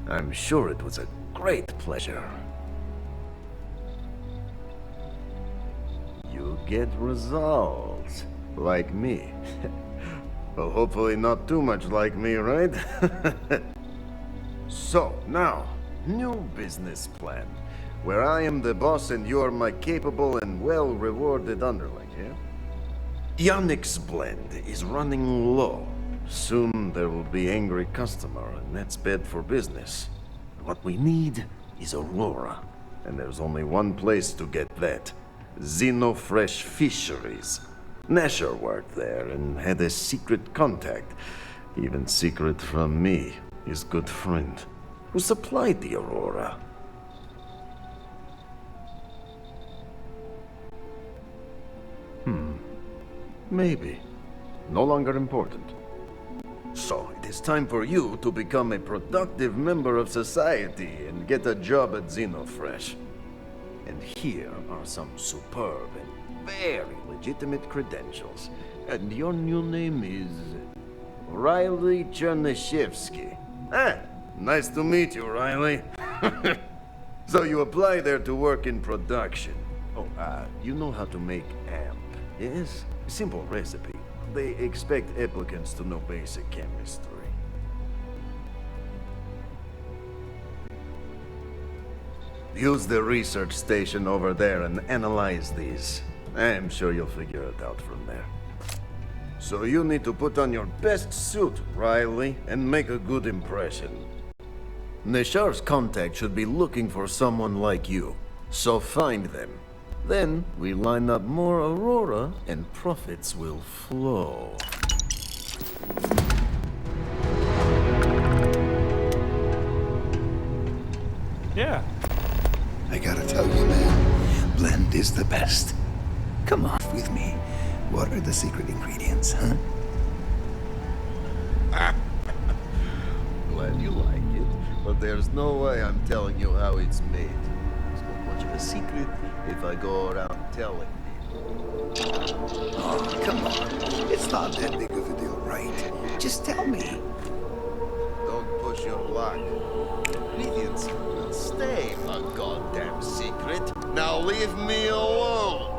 I'm sure it was a great pleasure. You get results. Like me. Well, hopefully not too much like me, right? So, now, new business plan. Where I am the boss and you are my capable and well-rewarded underling, yeah? Yannick's blend is running low. Soon there will be angry customer, and that's bad for business. What we need is Aurora, and there's only one place to get that. Xenofresh Fisheries. Nasher worked there and had a secret contact, even secret from me, his good friend, who supplied the Aurora. Maybe. No longer important. So, it is time for you to become a productive member of society and get a job at Xenofresh. And here are some superb and very legitimate credentials. And your new name is... Riley Chernyshevsky. Ah, nice to meet you, Riley. So you apply there to work in production. Oh, you know how to make amp, yes? Simple recipe. They expect applicants to know basic chemistry. Use the research station over there and analyze these. I'm sure you'll figure it out from there. So you need to put on your best suit, Riley, and make a good impression. Neshar's contact should be looking for someone like you, so find them. Then we line up more Aurora and profits will flow. Yeah. I gotta tell you, man, blend is the best. Come on with me. What are the secret ingredients, huh? Glad you like it, but there's no way I'm telling you how it's made. It's not much of a secret if I go around telling people. Oh, come on. It's not that big of a deal, right? Just tell me. Don't push your luck. Ingredients will stay a goddamn secret. Now leave me alone.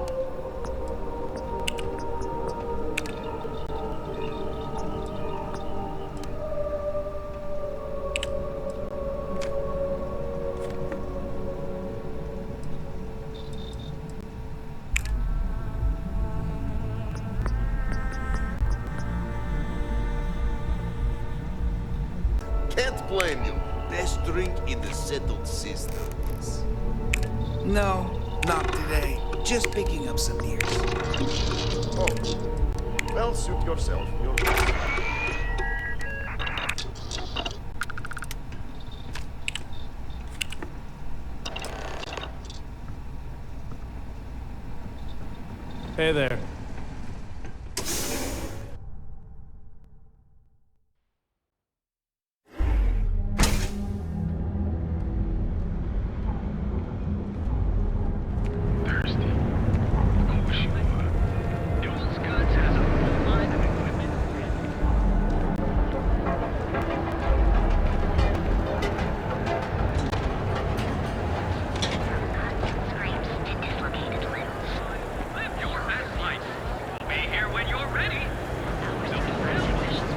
Can't blame you. Best drink in the settled systems. No, not today. Just picking up some ears. Oh, well, suit yourself. You're Hey there.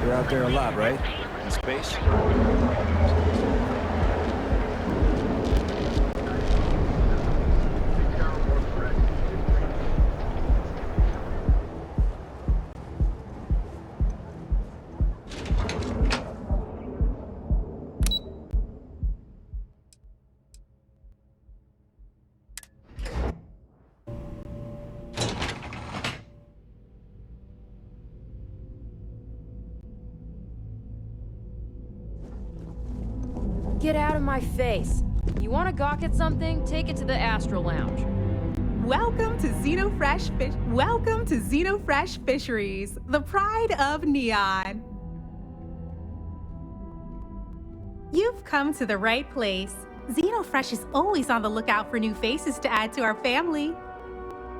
You're out there a lot, right? In space? Get out of my face. You want to gawk at something? Take it to the Astro Lounge. Welcome to Xenofresh Fisheries, the pride of Neon. You've come to the right place. Xenofresh is always on the lookout for new faces to add to our family.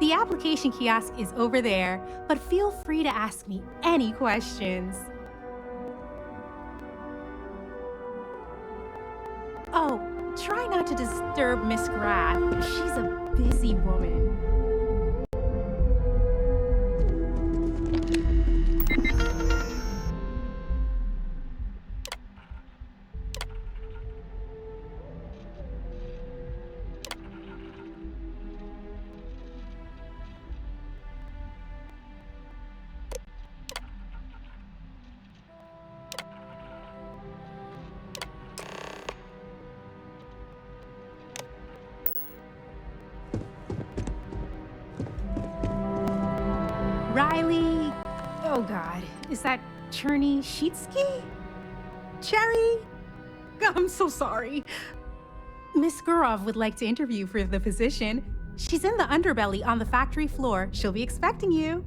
The application kiosk is over there, but feel free to ask me any questions. Oh, try not to disturb Miss Graff. She's a busy woman. Riley, oh God, is that Cherny-Sheetsky? Cherry? I'm so sorry. Miss Gurov would like to interview for the position. She's in the underbelly on the factory floor. She'll be expecting you.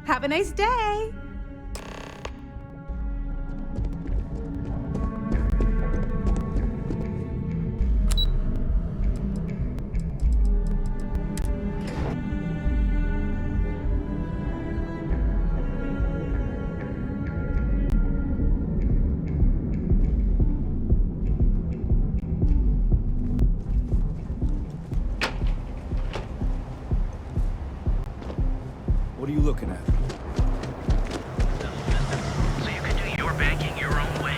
Have a nice day. What are you looking at? So you can do your banking your own way.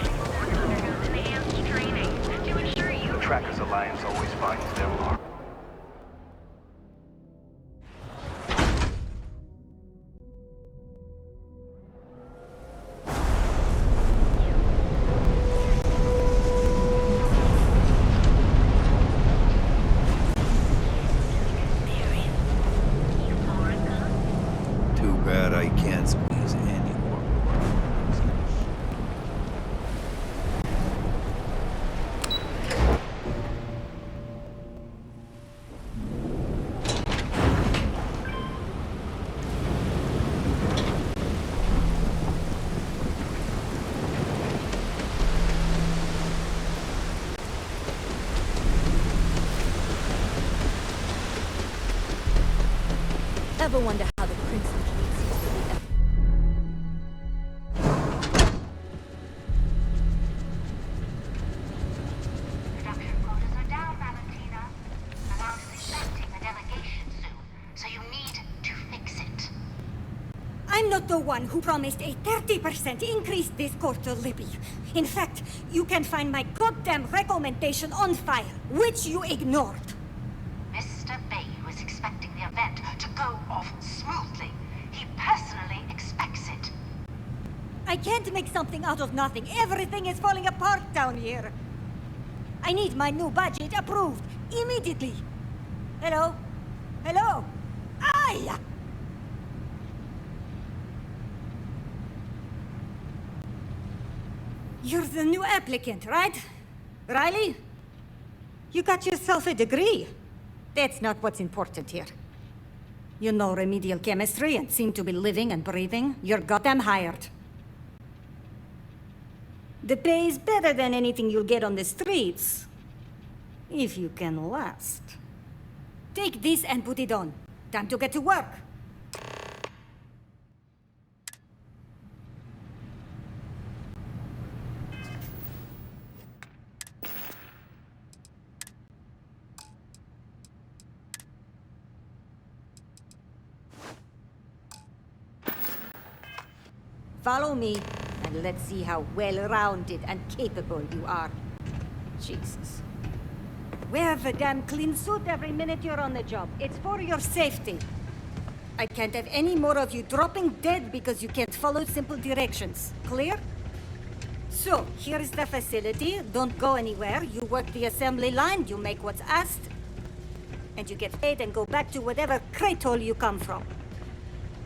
Enhanced training to ensure you... The Trackers Alliance always finds their mark. Too bad I can't squeeze any more. Ever wonder how the Crimson Keys used to be? Production quotas are down, Valentina. Alliance is expecting a delegation soon, so you need to fix it. I'm not the one who promised a 30% increase this quarter, Libby. In fact, you can find my goddamn recommendation on file, which you ignored. Mr. Bay was expecting the event to go off smoothly. He personally expects it. I can't make something out of nothing. Everything is falling apart down here. I need my new budget approved immediately. Hello? Hello? Aye! You're the new applicant, right? Riley? You got yourself a degree. That's not what's important here. You know remedial chemistry and seem to be living and breathing. You're goddamn hired. The pay is better than anything you'll get on the streets. If you can last. Take this and put it on. Time to get to work. Follow me, and let's see how well-rounded and capable you are. Jesus. Wear the damn clean suit every minute you're on the job. It's for your safety. I can't have any more of you dropping dead because you can't follow simple directions. Clear? So, here is the facility. Don't go anywhere. You work the assembly line, you make what's asked, and you get paid and go back to whatever crate hole you come from.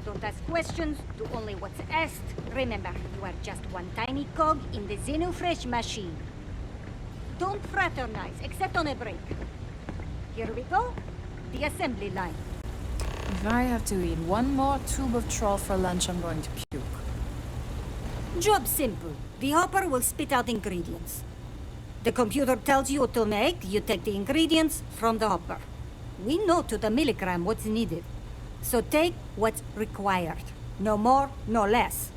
Don't ask questions, do only what's asked. Remember, you are just one tiny cog in the Xenofresh machine. Don't fraternize, except on a break. Here we go. The assembly line. If I have to eat one more tube of troll for lunch, I'm going to puke. Job simple. The hopper will spit out ingredients. The computer tells you what to make, you take the ingredients from the hopper. We know to the milligram what's needed. So take what's required. No more, no less.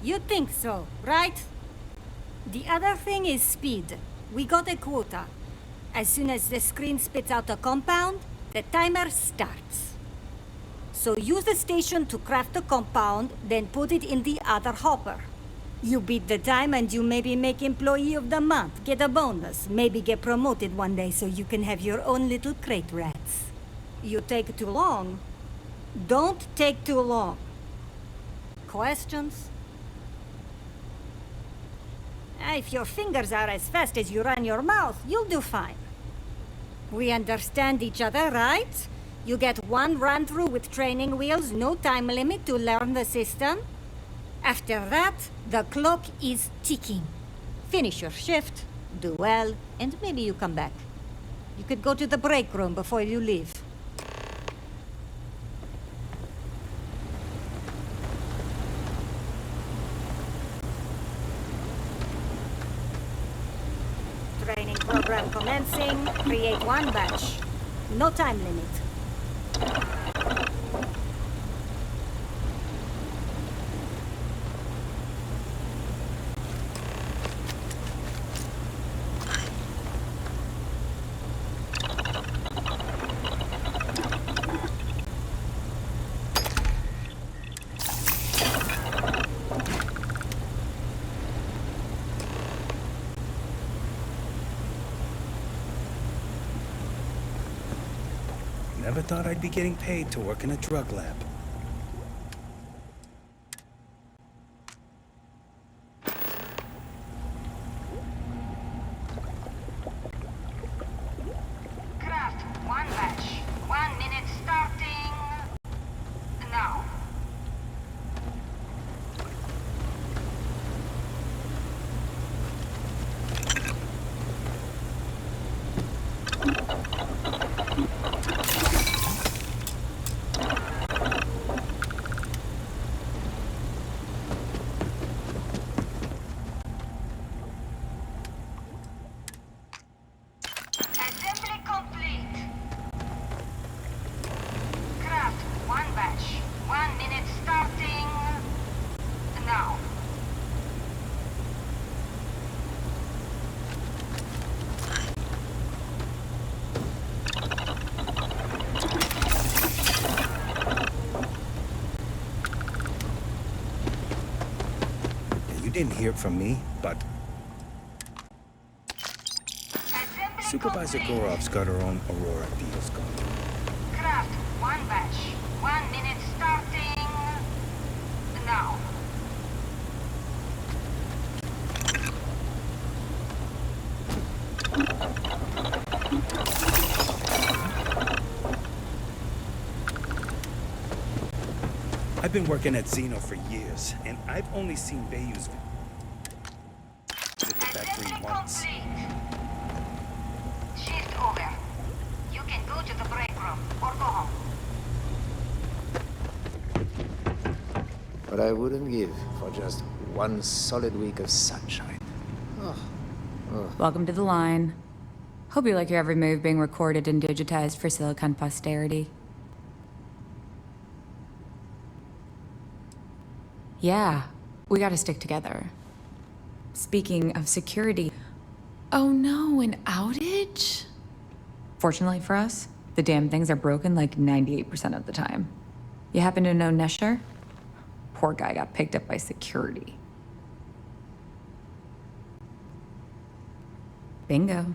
You think so, right? The other thing is speed. We got a quota. As soon as the screen spits out a compound, the timer starts. So use the station to craft the compound, then put it in the other hopper. You beat the time and you maybe make Employee of the Month, get a bonus, maybe get promoted one day so you can have your own little crate rats. You take too long. Don't take too long. Questions? If your fingers are as fast as you run your mouth, you'll do fine. We understand each other, right? You get one run-through with training wheels, no time limit to learn the system. After that, the clock is ticking. Finish your shift, do well, and maybe you come back. You could go to the break room before you leave. Training program commencing. Create one batch. No time limit. Never thought I'd be getting paid to work in a drug lab. Craft one batch. 1 minute starting now. Assembly complete. Craft one batch. 1 minute starting now. You didn't hear it from me, but Supervisor Gorov's got her own Aurora deals going. Craft one batch. 1 minute starting now. I've been working at Xeno for years, and I've only seen Bayou's visit the factory once. Shift over. You can go to the break room or go home. what I wouldn't give for just one solid week of sunshine. Welcome to the line. Hope you like your every move being recorded and digitized for Silicon posterity. Yeah, we gotta stick together. Speaking of security... Oh no, an outage? Fortunately for us, the damn things are broken like 98% of the time. You happen to know Nesher? Poor guy got picked up by security. Bingo.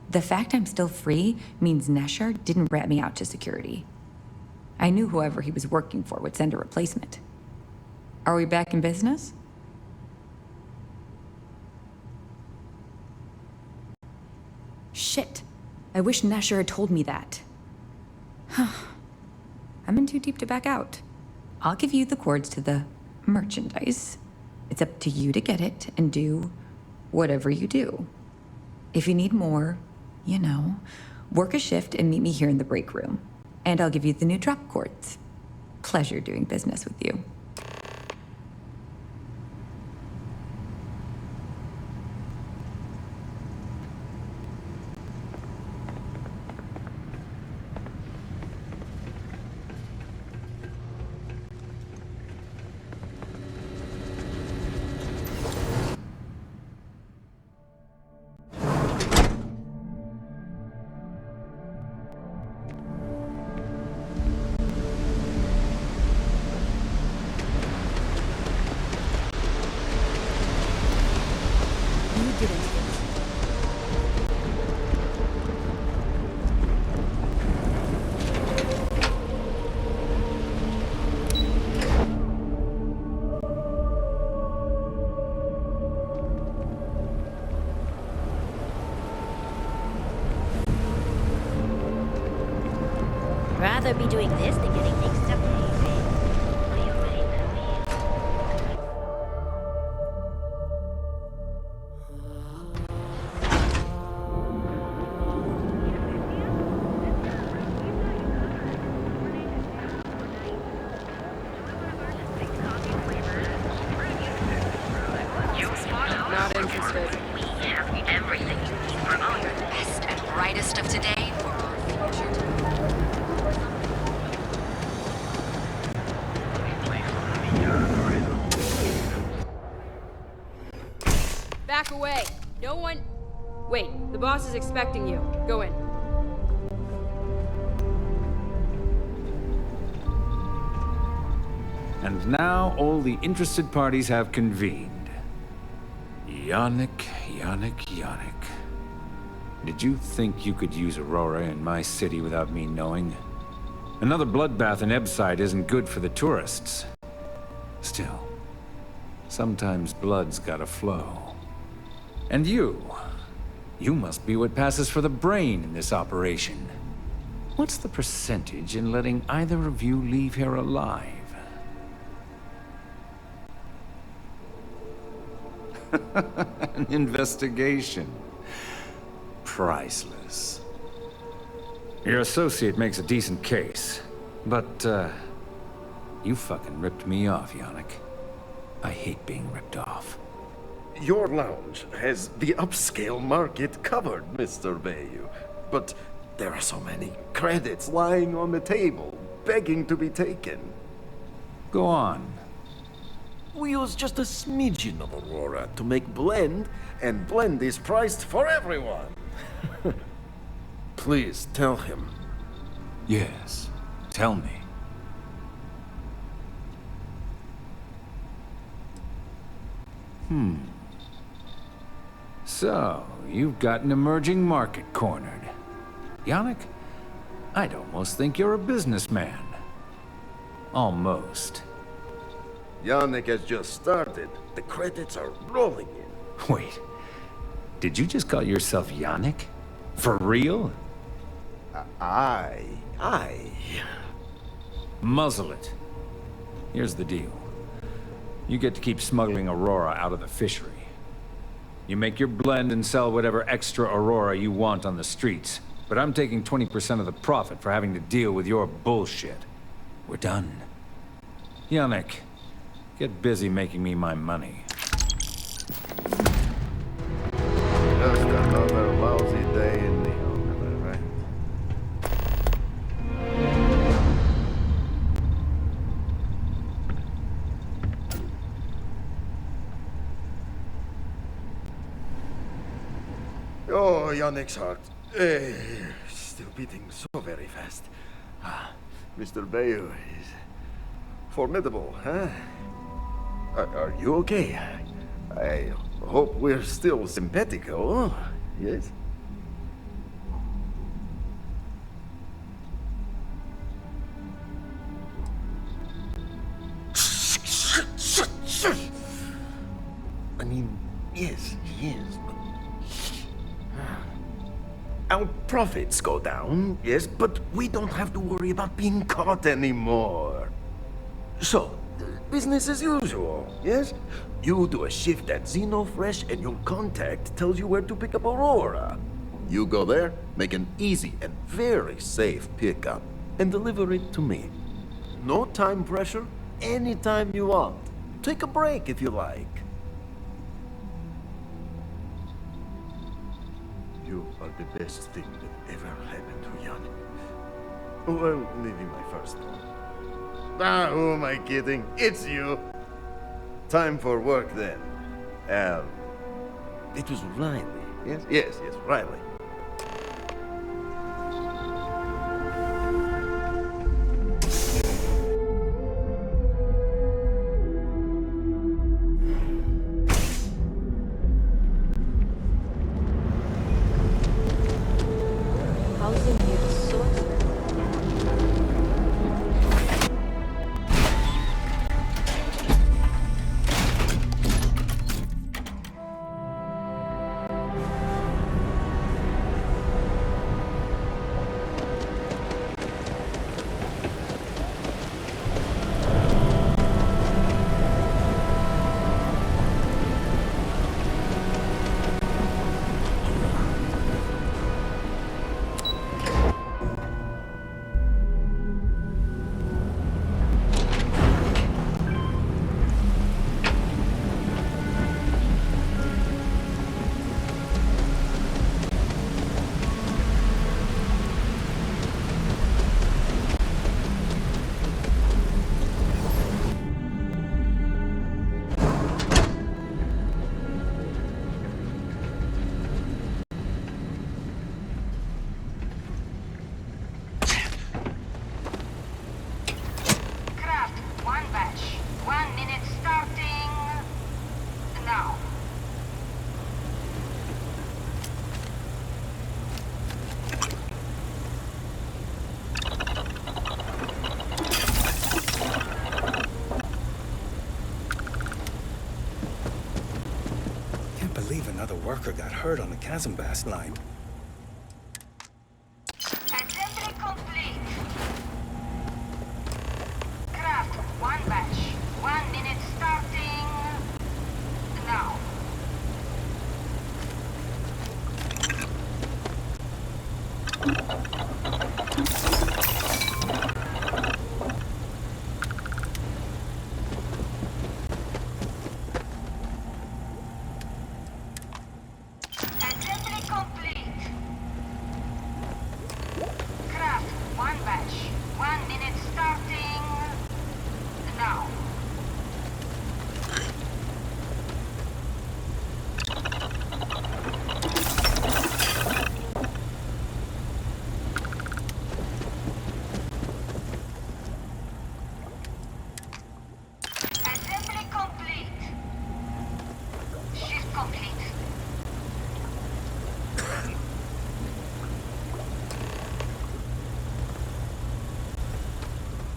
The fact I'm still free means Nesher didn't rat me out to security. I knew whoever he was working for would send a replacement. Are we back in business? Shit. I wish Nesher had told me that. I'm in too deep to back out. I'll give you the cords to the merchandise. It's up to you to get it and do whatever you do. If you need more, you know, work a shift and meet me here in the break room. And I'll give you the new drop cords. Pleasure doing business with you. Rather be doing this than getting mixed up. Not interested. We have everything you need for all your best and brightest of today for our future tomorrow. Back away. No one... Wait, the boss is expecting you. Go in. And now all the interested parties have convened. Yannick. Did you think you could use Aurora in my city without me knowing? Another bloodbath in Ebside isn't good for the tourists. Still, sometimes blood's gotta flow. And you must be what passes for the brain in this operation. What's the percentage in letting either of you leave here alive? An investigation. Priceless. Your associate makes a decent case, but, you fucking ripped me off, Yannick. I hate being ripped off. Your lounge has the upscale market covered, Mr. Bayou. But there are so many credits lying on the table, begging to be taken. Go on. We use just a smidgen of Aurora to make blend, and blend is priced for everyone. Please tell him. Yes, tell me. So, you've got an emerging market cornered. Yannick, I'd almost think you're a businessman. Almost. Yannick has just started. The credits are rolling in. Wait, did you just call yourself Yannick? For real? Aye. Muzzle it. Here's the deal. You get to keep smuggling Aurora out of the fishery. You make your blend and sell whatever extra Aurora you want on the streets. But I'm taking 20% of the profit for having to deal with your bullshit. We're done. Yannick, Get busy making me my money. Just another lousy day in the open, right? Oh, Yannick's heart. Still beating so very fast. Mr. Bayou is formidable, huh? Are you okay? I hope we're still simpatico, yes? I mean, yes, he is, but... Our profits go down, yes, but we don't have to worry about being caught anymore. So, business as usual, yes? You do a shift at Xenofresh and your contact tells you where to pick up Aurora. You go there, make an easy and very safe pickup, and deliver it to me. No time pressure, anytime you want. Take a break if you like. You are the best thing that ever happened to Jan. Well, maybe my first one. Who am I kidding? It's you. Time for work then. It was Riley. Yes, Riley. How's in here so Another worker got hurt on the Chasm-Bass line. Assembly complete. Craft one batch. 1 minute starting now.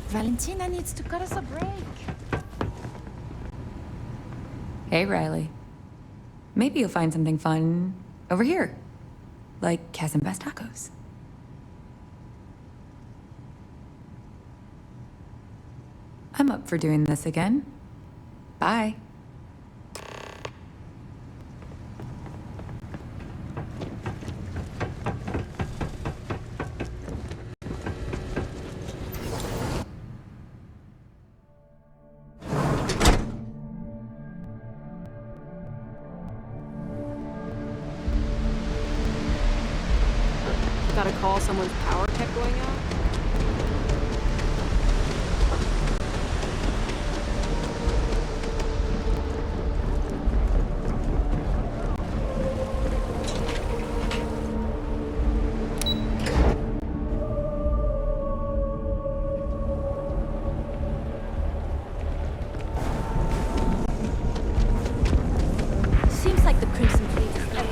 Valentina needs to cut us a break. Hey, Riley. Maybe you'll find something fun over here, like Chasm-Bass tacos. I'm up for doing this again. Bye. got a call someone's power kept going out? Seems like the Crimson Fleet is there.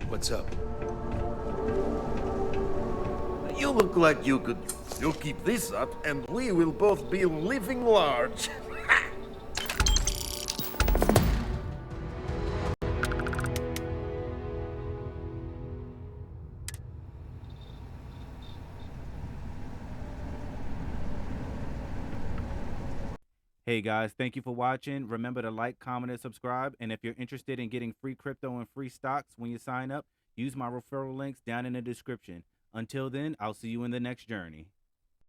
What's up? You look like you could. You keep this up, and we will both be living large. Hey guys, thank you for watching. Remember to like, comment, and subscribe. And if you're interested in getting free crypto and free stocks when you sign up, use my referral links down in the description. Until then, I'll see you in the next journey.